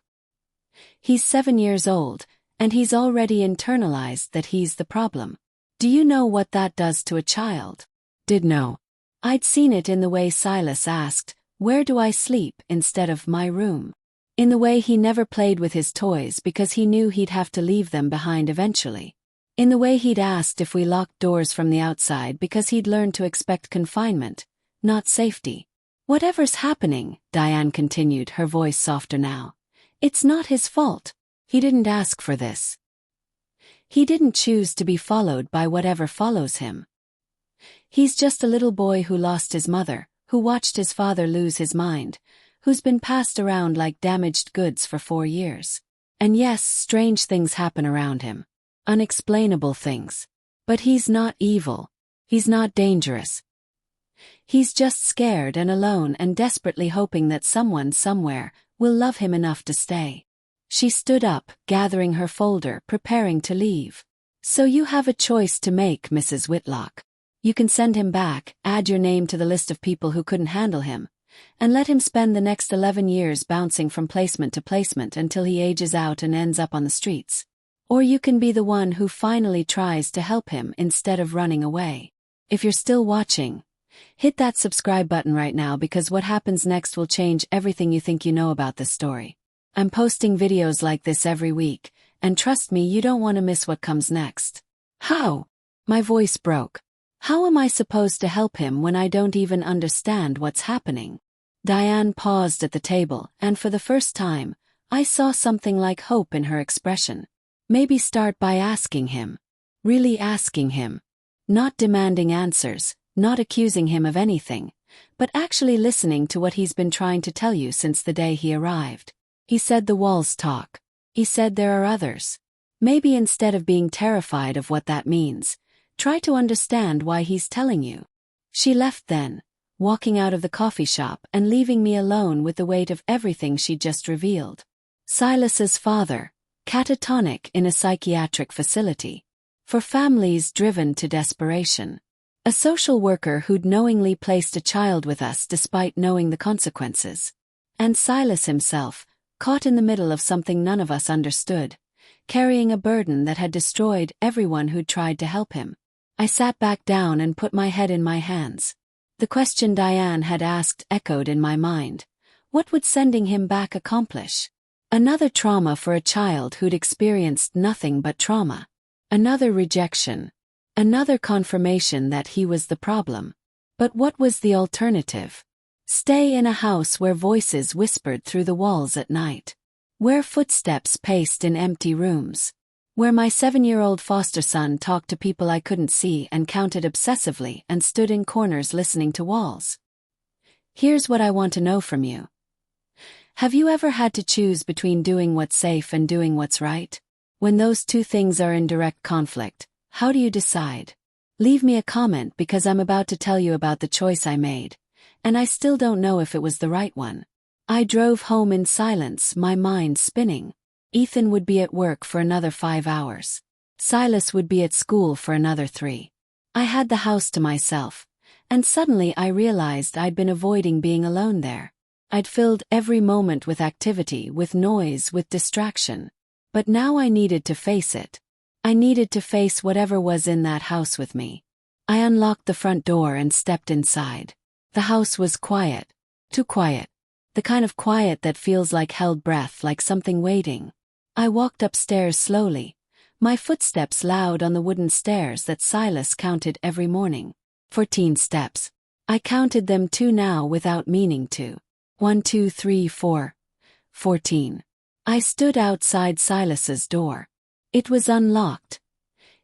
He's 7 years old, and he's already internalized that he's the problem. Do you know what that does to a child? Did know. I'd seen it in the way Silas asked, "Where do I sleep?" instead of "my room." In the way he never played with his toys because he knew he'd have to leave them behind eventually. In the way he'd asked if we locked doors from the outside because he'd learned to expect confinement, not safety. "Whatever's happening," Diane continued, her voice softer now, "it's not his fault. He didn't ask for this. He didn't choose to be followed by whatever follows him. He's just a little boy who lost his mother, who watched his father lose his mind, who's been passed around like damaged goods for 4 years. And yes, strange things happen around him. Unexplainable things. But he's not evil. He's not dangerous. He's just scared and alone and desperately hoping that someone somewhere will love him enough to stay." She stood up, gathering her folder, preparing to leave. "So you have a choice to make, Mrs. Whitlock. You can send him back, add your name to the list of people who couldn't handle him, and let him spend the next 11 years bouncing from placement to placement until he ages out and ends up on the streets. Or you can be the one who finally tries to help him instead of running away. If you're still watching, hit that subscribe button right now because what happens next will change everything you think you know about this story. I'm posting videos like this every week, and trust me, you don't want to miss what comes next." "How?" My voice broke. "How am I supposed to help him when I don't even understand what's happening?" Diane paused at the table, and for the first time, I saw something like hope in her expression. Maybe start by asking him. Really asking him. Not demanding answers, not accusing him of anything, but actually listening to what he's been trying to tell you since the day he arrived. He said the walls talk. He said there are others. Maybe instead of being terrified of what that means, try to understand why he's telling you. She left then, walking out of the coffee shop and leaving me alone with the weight of everything she'd just revealed. Silas's father, catatonic in a psychiatric facility. For families driven to desperation. A social worker who'd knowingly placed a child with us despite knowing the consequences. And Silas himself, caught in the middle of something none of us understood, carrying a burden that had destroyed everyone who'd tried to help him. I sat back down and put my head in my hands. The question Diane had asked echoed in my mind. What would sending him back accomplish? Another trauma for a child who'd experienced nothing but trauma. Another rejection. Another confirmation that he was the problem. But what was the alternative? Stay in a house where voices whispered through the walls at night. Where footsteps paced in empty rooms. Where my 7-year-old foster son talked to people I couldn't see and counted obsessively and stood in corners listening to walls. Here's what I want to know from you. Have you ever had to choose between doing what's safe and doing what's right? When those two things are in direct conflict, how do you decide? Leave me a comment because I'm about to tell you about the choice I made, and I still don't know if it was the right one. I drove home in silence, my mind spinning. Ethan would be at work for another 5 hours. Silas would be at school for another 3. I had the house to myself, and suddenly I realized I'd been avoiding being alone there. I'd filled every moment with activity, with noise, with distraction. But now I needed to face it. I needed to face whatever was in that house with me. I unlocked the front door and stepped inside. The house was quiet. Too quiet. The kind of quiet that feels like held breath, like something waiting. I walked upstairs slowly, my footsteps loud on the wooden stairs that Silas counted every morning. 14 steps. I counted them too now without meaning to. 1, 2, 3, 4. 14. I stood outside Silas's door. It was unlocked.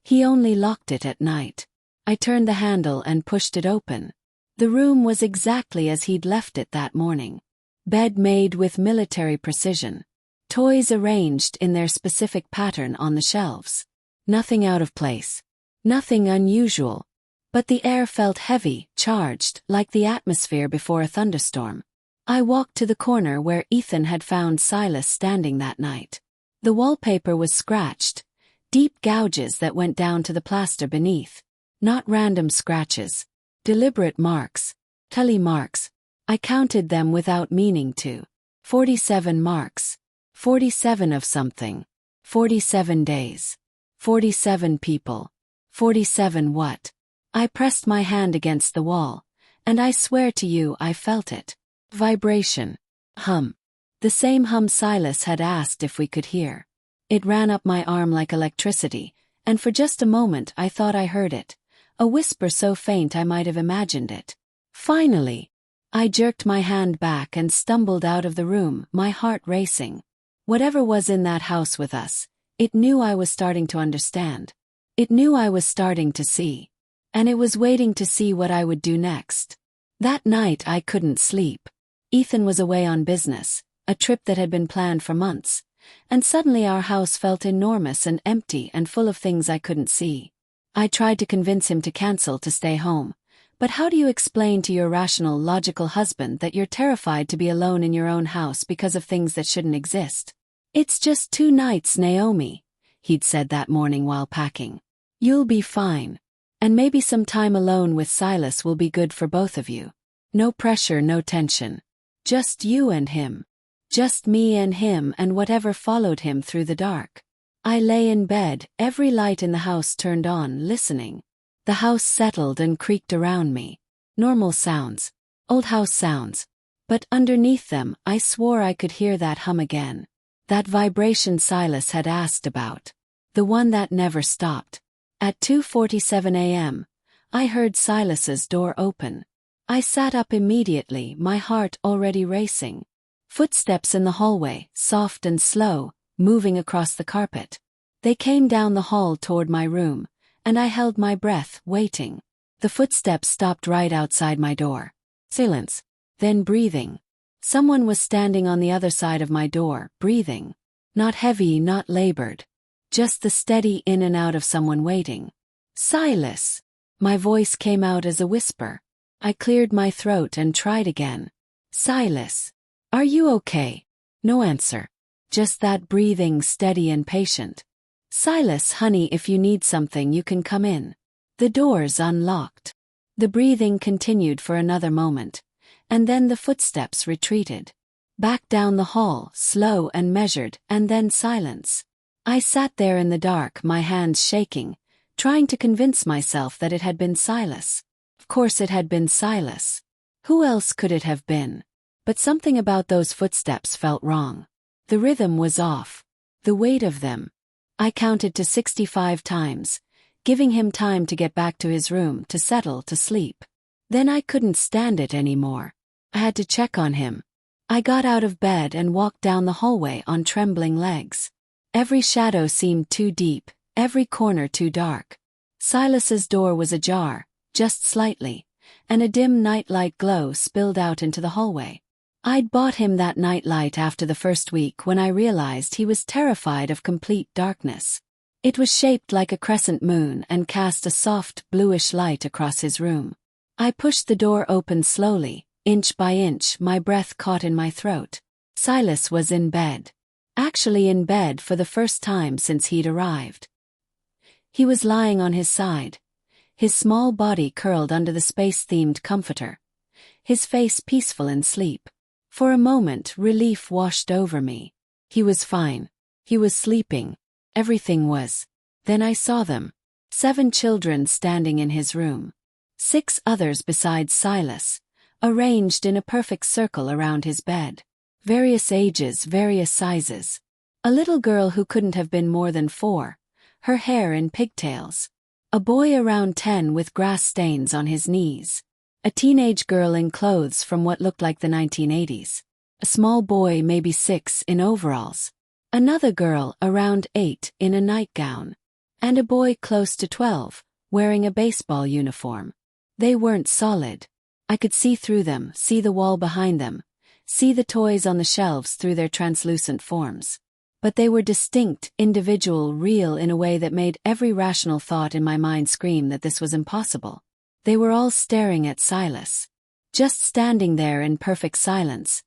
He only locked it at night. I turned the handle and pushed it open. The room was exactly as he'd left it that morning. Bed made with military precision. Toys arranged in their specific pattern on the shelves. Nothing out of place. Nothing unusual. But the air felt heavy, charged, like the atmosphere before a thunderstorm. I walked to the corner where Ethan had found Silas standing that night. The wallpaper was scratched, deep gouges that went down to the plaster beneath. Not random scratches. Deliberate marks. Tully marks. I counted them without meaning to. 47 marks. 47 of something. 47 days. 47 people. 47 what? I pressed my hand against the wall, and I swear to you I felt it. Vibration. Hum. The same hum Silas had asked if we could hear. It ran up my arm like electricity, and for just a moment I thought I heard it. A whisper so faint I might have imagined it. Finally! I jerked my hand back and stumbled out of the room, my heart racing. Whatever was in that house with us, it knew I was starting to understand. It knew I was starting to see. And it was waiting to see what I would do next. That night I couldn't sleep. Ethan was away on business, a trip that had been planned for months, and suddenly our house felt enormous and empty and full of things I couldn't see. I tried to convince him to cancel to stay home. But how do you explain to your rational, logical husband that you're terrified to be alone in your own house because of things that shouldn't exist? It's just 2 nights, Naomi, he'd said that morning while packing. You'll be fine. And maybe some time alone with Silas will be good for both of you. No pressure, no tension. Just you and him. Just me and him and whatever followed him through the dark. I lay in bed, every light in the house turned on, listening. The house settled and creaked around me. Normal sounds. Old house sounds. But underneath them, I swore I could hear that hum again. That vibration Silas had asked about. The one that never stopped. At 2:47 a.m., I heard Silas's door open. I sat up immediately, my heart already racing. Footsteps in the hallway, soft and slow, moving across the carpet. They came down the hall toward my room, and I held my breath, waiting. The footsteps stopped right outside my door. Silence. Then breathing. Someone was standing on the other side of my door, breathing. Not heavy, not labored. Just the steady in and out of someone waiting. Silas! My voice came out as a whisper. I cleared my throat and tried again. Silas! Are you okay? No answer. Just that breathing, steady and patient. Silas, honey, if you need something you can come in. The door's unlocked. The breathing continued for another moment, and then the footsteps retreated. Back down the hall, slow and measured, and then silence. I sat there in the dark, my hands shaking, trying to convince myself that it had been Silas. Of course it had been Silas. Who else could it have been? But something about those footsteps felt wrong. The rhythm was off. The weight of them. I counted to 65 times, giving him time to get back to his room, to settle, to sleep. Then I couldn't stand it anymore. I had to check on him. I got out of bed and walked down the hallway on trembling legs. Every shadow seemed too deep, every corner too dark. Silas's door was ajar, just slightly, and a dim nightlight glow spilled out into the hallway. I'd bought him that nightlight after the first week when I realized he was terrified of complete darkness. It was shaped like a crescent moon and cast a soft, bluish light across his room. I pushed the door open slowly, inch by inch, my breath caught in my throat. Silas was in bed. Actually in bed for the first time since he'd arrived. He was lying on his side, his small body curled under the space-themed comforter, his face peaceful in sleep. For a moment, relief washed over me. He was fine. He was sleeping. Everything was. Then I saw them. 7 children standing in his room. 6 others besides Silas, arranged in a perfect circle around his bed. Various ages, various sizes. A little girl who couldn't have been more than 4, her hair in pigtails. A boy around 10 with grass stains on his knees. A teenage girl in clothes from what looked like the 1980s. A small boy, maybe 6, in overalls. Another girl, around 8, in a nightgown. And a boy close to 12, wearing a baseball uniform. They weren't solid. I could see through them, see the wall behind them, see the toys on the shelves through their translucent forms. But they were distinct, individual, real in a way that made every rational thought in my mind scream that this was impossible. They were all staring at Silas. Just standing there in perfect silence,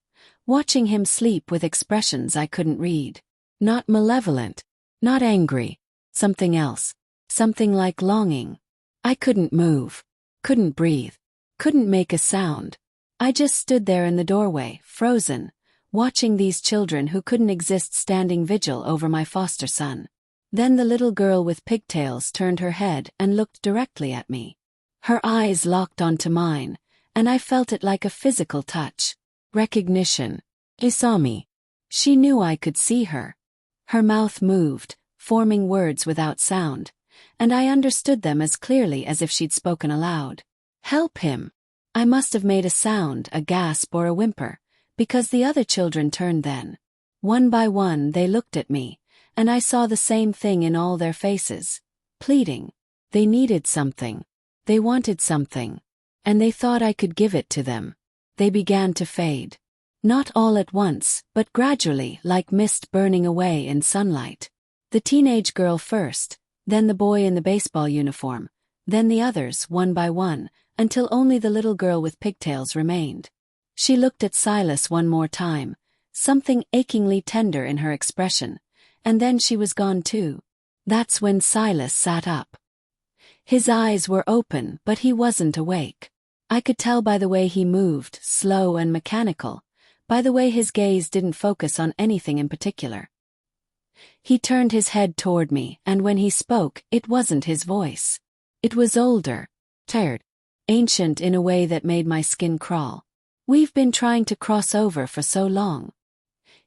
watching him sleep with expressions I couldn't read. Not malevolent, not angry, something else, something like longing. I couldn't move, couldn't breathe, couldn't make a sound. I just stood there in the doorway, frozen, watching these children who couldn't exist standing vigil over my foster son. Then the little girl with pigtails turned her head and looked directly at me. Her eyes locked onto mine, and I felt it like a physical touch. Recognition. She saw me. She knew I could see her. Her mouth moved, forming words without sound, and I understood them as clearly as if she'd spoken aloud. Help him. I must have made a sound, a gasp or a whimper, because the other children turned then. One by one they looked at me, and I saw the same thing in all their faces. Pleading. They needed something. They wanted something. And they thought I could give it to them. They began to fade. Not all at once, but gradually, like mist burning away in sunlight. The teenage girl first, then the boy in the baseball uniform, then the others, one by one, until only the little girl with pigtails remained. She looked at Silas one more time, something achingly tender in her expression, and then she was gone too. That's when Silas sat up. His eyes were open, but he wasn't awake. I could tell by the way he moved, slow and mechanical, by the way his gaze didn't focus on anything in particular. He turned his head toward me, and when he spoke, it wasn't his voice. It was older, tired, ancient in a way that made my skin crawl. We've been trying to cross over for so long.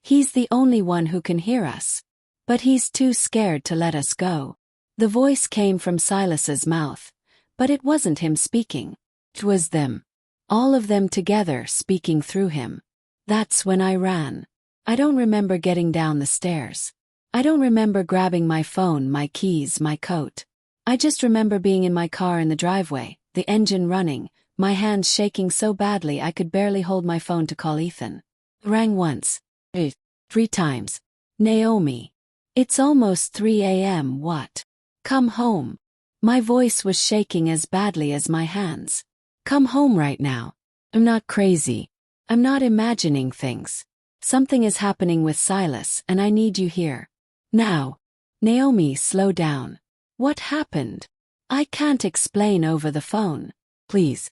He's the only one who can hear us. But he's too scared to let us go. The voice came from Silas's mouth, but it wasn't him speaking. It was them. All of them together speaking through him. That's when I ran. I don't remember getting down the stairs. I don't remember grabbing my phone, my keys, my coat. I just remember being in my car in the driveway, the engine running, my hands shaking so badly I could barely hold my phone to call Ethan. Rang once. 3 times. Naomi. It's almost 3 a.m. What? Come home. My voice was shaking as badly as my hands. Come home right now. I'm not crazy. I'm not imagining things. Something is happening with Silas and I need you here. Now. Naomi, slow down. What happened? I can't explain over the phone. Please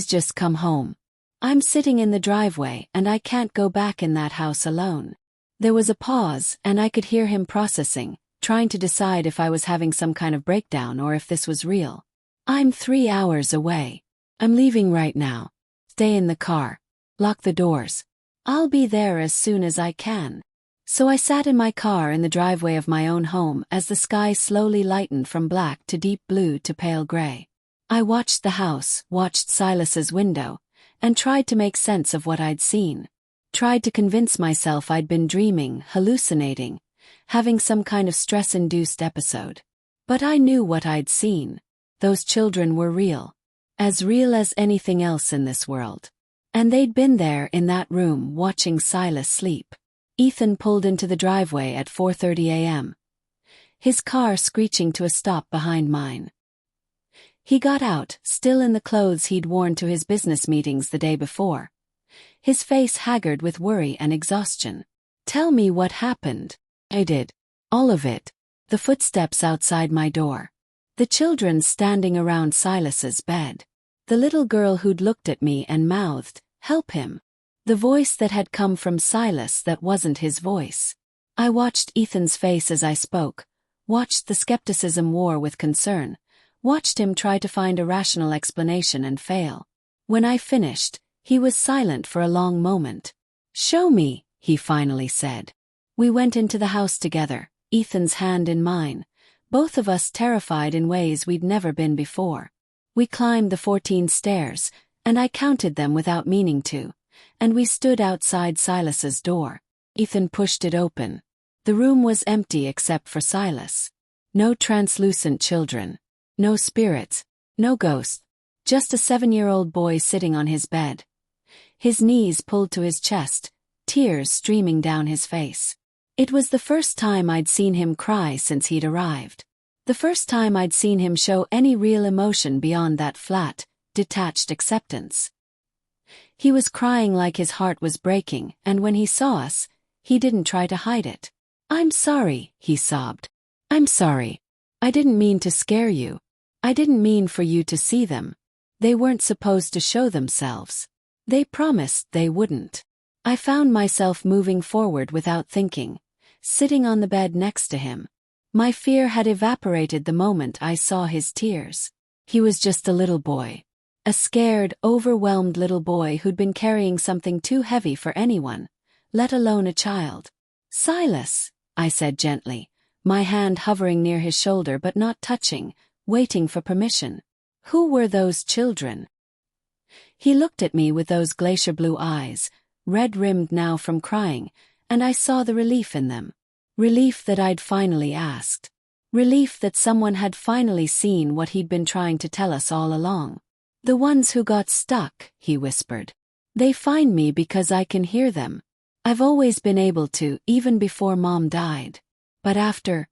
just come home. I'm sitting in the driveway and I can't go back in that house alone. There was a pause and I could hear him processing, trying to decide if I was having some kind of breakdown or if this was real. I'm 3 hours away. I'm leaving right now. Stay in the car. Lock the doors. I'll be there as soon as I can. So I sat in my car in the driveway of my own home as the sky slowly lightened from black to deep blue to pale gray. I watched the house, watched Silas's window, and tried to make sense of what I'd seen. Tried to convince myself I'd been dreaming, hallucinating, having some kind of stress-induced episode. But I knew what I'd seen. Those children were real as anything else in this world. And they'd been there in that room watching Silas sleep. Ethan pulled into the driveway at 4:30 a.m., his car screeching to a stop behind mine. He got out, still in the clothes he'd worn to his business meetings the day before, his face haggard with worry and exhaustion. Tell me what happened. I did. All of it. The footsteps outside my door. The children standing around Silas's bed. The little girl who'd looked at me and mouthed, "Help him." The voice that had come from Silas that wasn't his voice. I watched Ethan's face as I spoke, watched the skepticism war with concern, watched him try to find a rational explanation and fail. When I finished, he was silent for a long moment. "Show me," he finally said. We went into the house together, Ethan's hand in mine, both of us terrified in ways we'd never been before. We climbed the 14 stairs, and I counted them without meaning to, and we stood outside Silas's door. Ethan pushed it open. The room was empty except for Silas. No translucent children. No spirits. No ghosts. Just a 7-year-old boy sitting on his bed. His knees pulled to his chest, tears streaming down his face. It was the first time I'd seen him cry since he'd arrived. The first time I'd seen him show any real emotion beyond that flat, detached acceptance. He was crying like his heart was breaking, and when he saw us, he didn't try to hide it. "I'm sorry," he sobbed. "I'm sorry. I didn't mean to scare you. I didn't mean for you to see them. They weren't supposed to show themselves. They promised they wouldn't." I found myself moving forward without thinking, sitting on the bed next to him. My fear had evaporated the moment I saw his tears. He was just a little boy. A scared, overwhelmed little boy who'd been carrying something too heavy for anyone, let alone a child. "Silas," I said gently, my hand hovering near his shoulder but not touching, waiting for permission. "Who were those children?" He looked at me with those glacier blue eyes, red-rimmed now from crying, and I saw the relief in them. Relief that I'd finally asked. Relief that someone had finally seen what he'd been trying to tell us all along. "The ones who got stuck," he whispered. "They find me because I can hear them. I've always been able to, even before Mom died. But after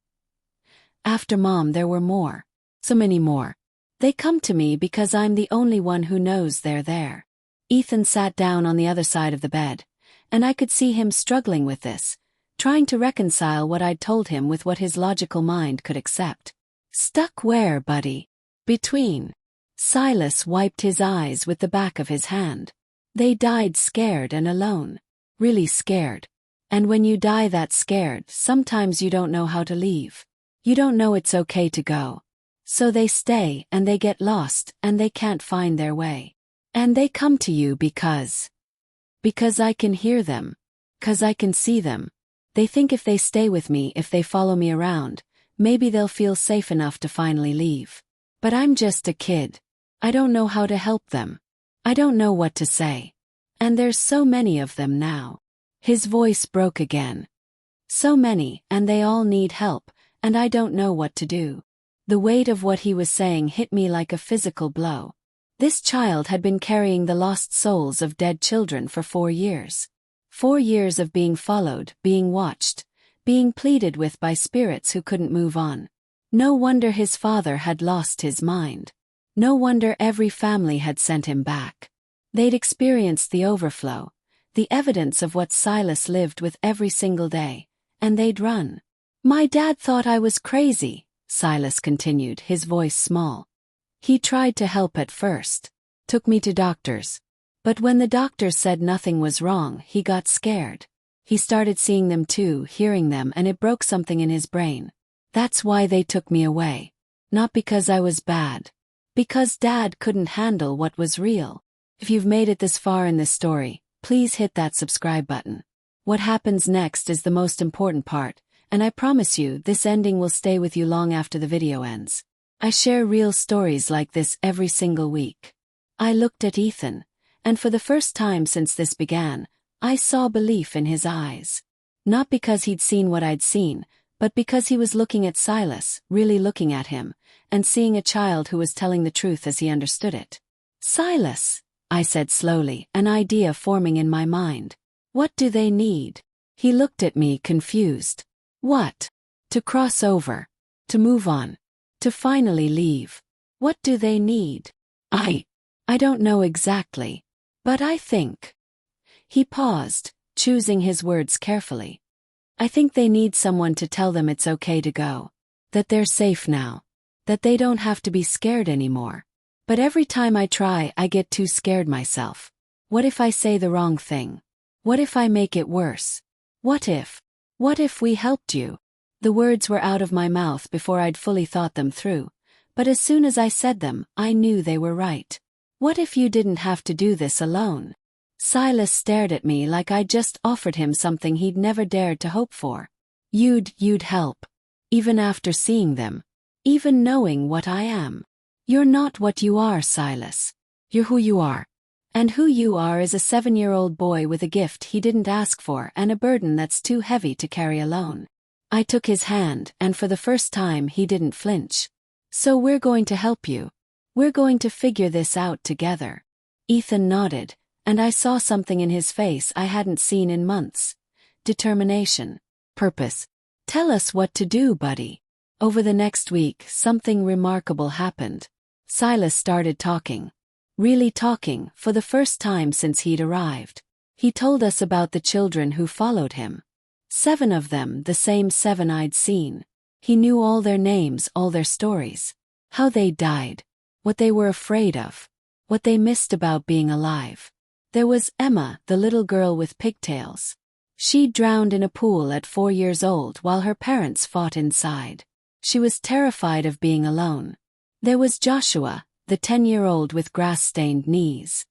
Mom there were more. So many more. They come to me because I'm the only one who knows they're there." Ethan sat down on the other side of the bed, and I could see him struggling with this, trying to reconcile what I'd told him with what his logical mind could accept. "Stuck where, buddy?" "Between." Silas wiped his eyes with the back of his hand. "They died scared and alone. Really scared. And when you die that scared, sometimes you don't know how to leave. You don't know it's okay to go. So they stay and they get lost and they can't find their way. And they come to you because I can hear them. 'Cause I can see them. They think if they stay with me, if they follow me around, maybe they'll feel safe enough to finally leave. But I'm just a kid. I don't know how to help them. I don't know what to say. And there's so many of them now." His voice broke again. "So many, and they all need help, and I don't know what to do." The weight of what he was saying hit me like a physical blow. This child had been carrying the lost souls of dead children for 4 years. 4 years of being followed, being watched, being pleaded with by spirits who couldn't move on. No wonder his father had lost his mind. No wonder every family had sent him back. They'd experienced the overflow, the evidence of what Silas lived with every single day, and they'd run. "My dad thought I was crazy," Silas continued, his voice small. "He tried to help at first. Took me to doctors. But when the doctors said nothing was wrong, he got scared. He started seeing them too, hearing them, and it broke something in his brain. That's why they took me away. Not because I was bad. Because Dad couldn't handle what was real." If you've made it this far in this story, please hit that subscribe button. What happens next is the most important part, and I promise you this ending will stay with you long after the video ends. I share real stories like this every single week. I looked at Ethan, and for the first time since this began, I saw belief in his eyes. Not because he'd seen what I'd seen, but because he was looking at Silas, really looking at him, and seeing a child who was telling the truth as he understood it. "Silas," I said slowly, an idea forming in my mind. "What do they need?" He looked at me confused. "What?" "To cross over. To move on. To finally leave. What do they need?" I don't know exactly. But I think." He paused, choosing his words carefully. "I think they need someone to tell them it's okay to go. That they're safe now. That they don't have to be scared anymore. But every time I try, I get too scared myself. What if I say the wrong thing? What if I make it worse? What if we helped you? The words were out of my mouth before I'd fully thought them through, but as soon as I said them, I knew they were right. What if you didn't have to do this alone? Silas stared at me like I'd just offered him something he'd never dared to hope for. You'd help. Even after seeing them. Even knowing what I am. You're not what you are, Silas. You're who you are. And who you are is a 7-year-old boy with a gift he didn't ask for and a burden that's too heavy to carry alone. I took his hand, and for the first time he didn't flinch. So we're going to help you. We're going to figure this out together. Ethan nodded, and I saw something in his face I hadn't seen in months. Determination. Purpose. Tell us what to do, buddy. Over the next week, something remarkable happened. Silas started talking. Really talking, for the first time since he'd arrived. He told us about the children who followed him. 7 of them, the same 7 I'd seen. He knew all their names, all their stories. How they died. What they were afraid of. What they missed about being alive. There was Emma, the little girl with pigtails. She drowned in a pool at 4 years old while her parents fought inside. She was terrified of being alone. There was Joshua, the 10-year-old with grass-stained knees.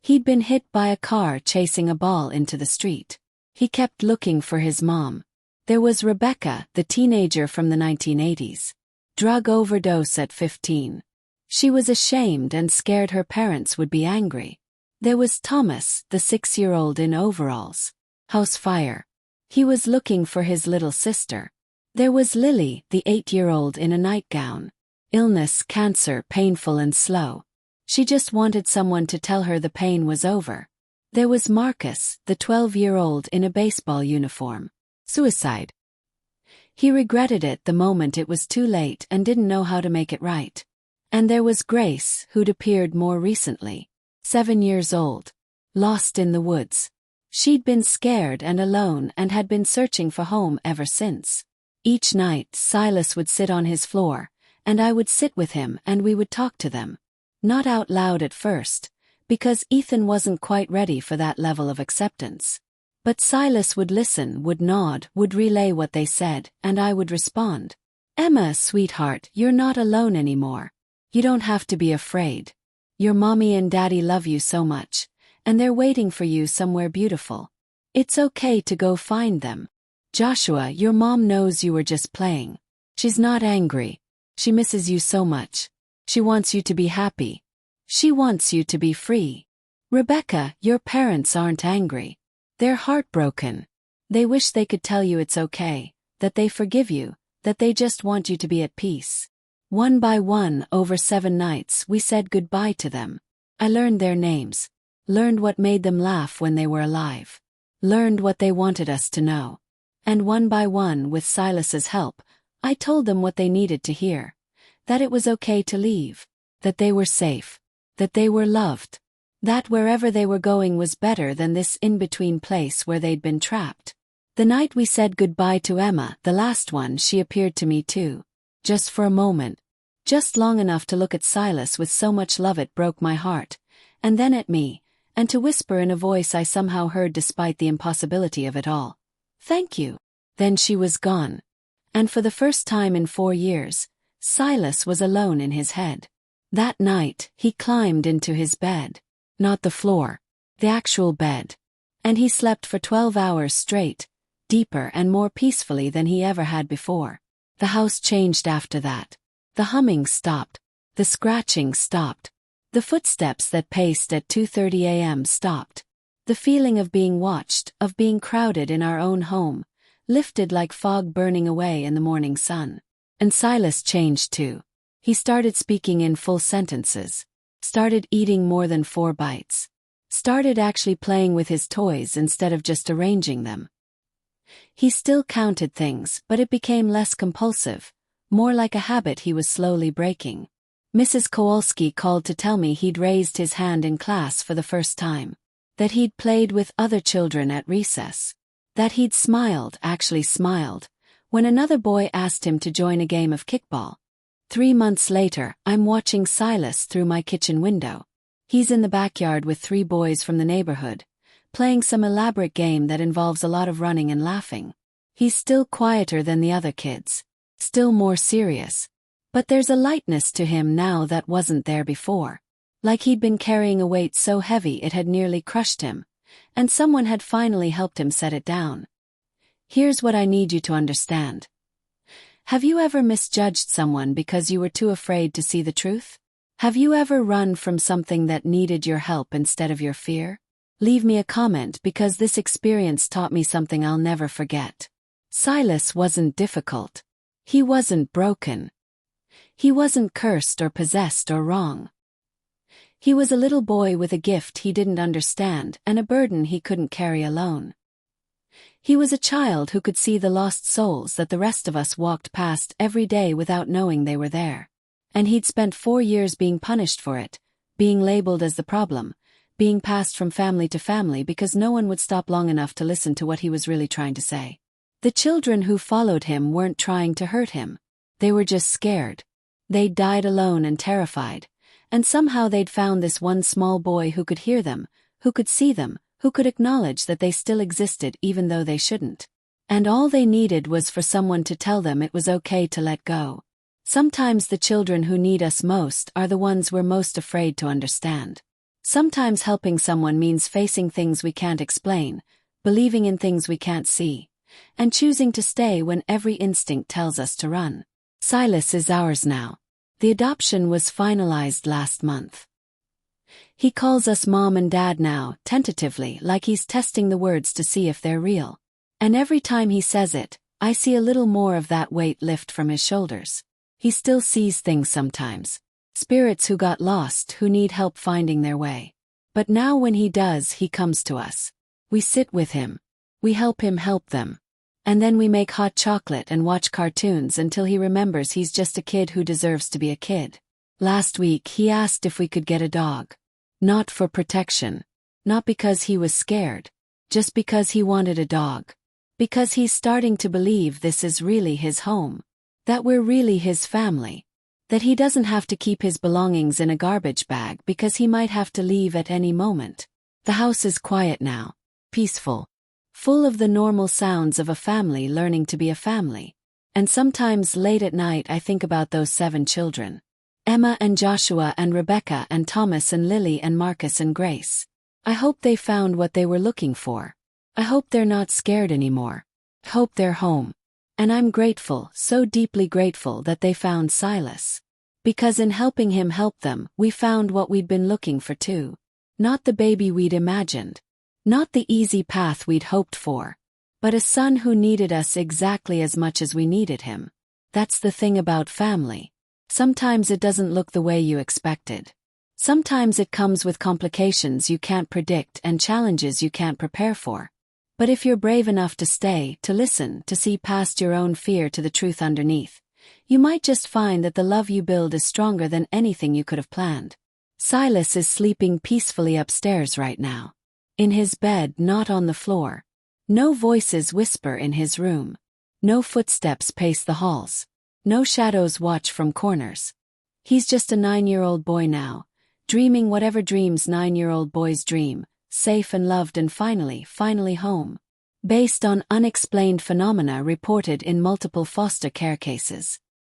He'd been hit by a car chasing a ball into the street. He kept looking for his mom. There was Rebecca, the teenager from the 1980s. Drug overdose at 15. She was ashamed and scared her parents would be angry. There was Thomas, the 6-year-old in overalls. House fire. He was looking for his little sister. There was Lily, the 8-year-old in a nightgown. Illness, cancer, painful and slow. She just wanted someone to tell her the pain was over. There was Marcus, the 12-year-old in a baseball uniform. Suicide. He regretted it the moment it was too late and didn't know how to make it right. And there was Grace, who'd appeared more recently. 7 years old. Lost in the woods. She'd been scared and alone and had been searching for home ever since. Each night, Silas would sit on his floor, and I would sit with him and we would talk to them. Not out loud at first, because Ethan wasn't quite ready for that level of acceptance. But Silas would listen, would nod, would relay what they said, and I would respond. Emma, sweetheart, you're not alone anymore. You don't have to be afraid. Your mommy and daddy love you so much, and they're waiting for you somewhere beautiful. It's okay to go find them. Joshua, your mom knows you were just playing. She's not angry. She misses you so much. She wants you to be happy. She wants you to be free. Rebecca, your parents aren't angry. They're heartbroken. They wish they could tell you it's okay, that they forgive you, that they just want you to be at peace. One by one, over 7 nights, we said goodbye to them. I learned their names. Learned what made them laugh when they were alive. Learned what they wanted us to know. And one by one, with Silas's help, I told them what they needed to hear. That it was okay to leave. That they were safe. That they were loved. That wherever they were going was better than this in-between place where they'd been trapped. The night we said goodbye to Emma, the last one, she appeared to me too. Just for a moment. Just long enough to look at Silas with so much love it broke my heart. And then at me, and to whisper in a voice I somehow heard despite the impossibility of it all. Thank you. Then she was gone. And for the first time in 4 years, Silas was alone in his head. That night, he climbed into his bed. Not the floor. The actual bed. And he slept for 12 hours straight, deeper and more peacefully than he ever had before. The house changed after that. The humming stopped. The scratching stopped. The footsteps that paced at 2:30 a.m. stopped. The feeling of being watched, of being crowded in our own home, lifted like fog burning away in the morning sun. And Silas changed too. He started speaking in full sentences. Started eating more than 4 bites. Started actually playing with his toys instead of just arranging them. He still counted things, but it became less compulsive, more like a habit he was slowly breaking. Mrs. Kowalski called to tell me he'd raised his hand in class for the first time. That he'd played with other children at recess. That he'd smiled, actually smiled, when another boy asked him to join a game of kickball. 3 months later, I'm watching Silas through my kitchen window. He's in the backyard with 3 boys from the neighborhood, playing some elaborate game that involves a lot of running and laughing. He's still quieter than the other kids, still more serious. But there's a lightness to him now that wasn't there before. Like he'd been carrying a weight so heavy it had nearly crushed him, and someone had finally helped him set it down. Here's what I need you to understand. Have you ever misjudged someone because you were too afraid to see the truth? Have you ever run from something that needed your help instead of your fear? Leave me a comment because this experience taught me something I'll never forget. Silas wasn't difficult. He wasn't broken. He wasn't cursed or possessed or wrong. He was a little boy with a gift he didn't understand and a burden he couldn't carry alone. He was a child who could see the lost souls that the rest of us walked past every day without knowing they were there. And he'd spent 4 years being punished for it, being labeled as the problem, being passed from family to family because no one would stop long enough to listen to what he was really trying to say. The children who followed him weren't trying to hurt him. They were just scared. They died alone and terrified, and somehow they'd found this one small boy who could hear them, who could see them, who could acknowledge that they still existed even though they shouldn't. And all they needed was for someone to tell them it was okay to let go. Sometimes the children who need us most are the ones we're most afraid to understand. Sometimes helping someone means facing things we can't explain, believing in things we can't see, and choosing to stay when every instinct tells us to run. Silas is ours now. The adoption was finalized last month. He calls us mom and dad now, tentatively, like he's testing the words to see if they're real. And every time he says it, I see a little more of that weight lift from his shoulders. He still sees things sometimes. Spirits who got lost, who need help finding their way. But now when he does, he comes to us. We sit with him. We help him help them. And then we make hot chocolate and watch cartoons until he remembers he's just a kid who deserves to be a kid. Last week he asked if we could get a dog. Not for protection. Not because he was scared. Just because he wanted a dog. Because he's starting to believe this is really his home. That we're really his family. That he doesn't have to keep his belongings in a garbage bag because he might have to leave at any moment. The house is quiet now. Peaceful. Full of the normal sounds of a family learning to be a family. And sometimes late at night I think about those 7 children. Emma and Joshua and Rebecca and Thomas and Lily and Marcus and Grace. I hope they found what they were looking for. I hope they're not scared anymore. I hope they're home. And I'm grateful, so deeply grateful that they found Silas. Because in helping him help them, we found what we'd been looking for too. Not the baby we'd imagined. Not the easy path we'd hoped for. But a son who needed us exactly as much as we needed him. That's the thing about family. Sometimes it doesn't look the way you expected. Sometimes it comes with complications you can't predict and challenges you can't prepare for. But if you're brave enough to stay, to listen, to see past your own fear to the truth underneath, you might just find that the love you build is stronger than anything you could have planned. Silas is sleeping peacefully upstairs right now. In his bed, not on the floor. No voices whisper in his room. No footsteps pace the halls. No shadows watch from corners. He's just a 9-year-old boy now, dreaming whatever dreams 9-year-old boys dream, safe and loved and finally home. Based on unexplained phenomena reported in multiple foster care cases.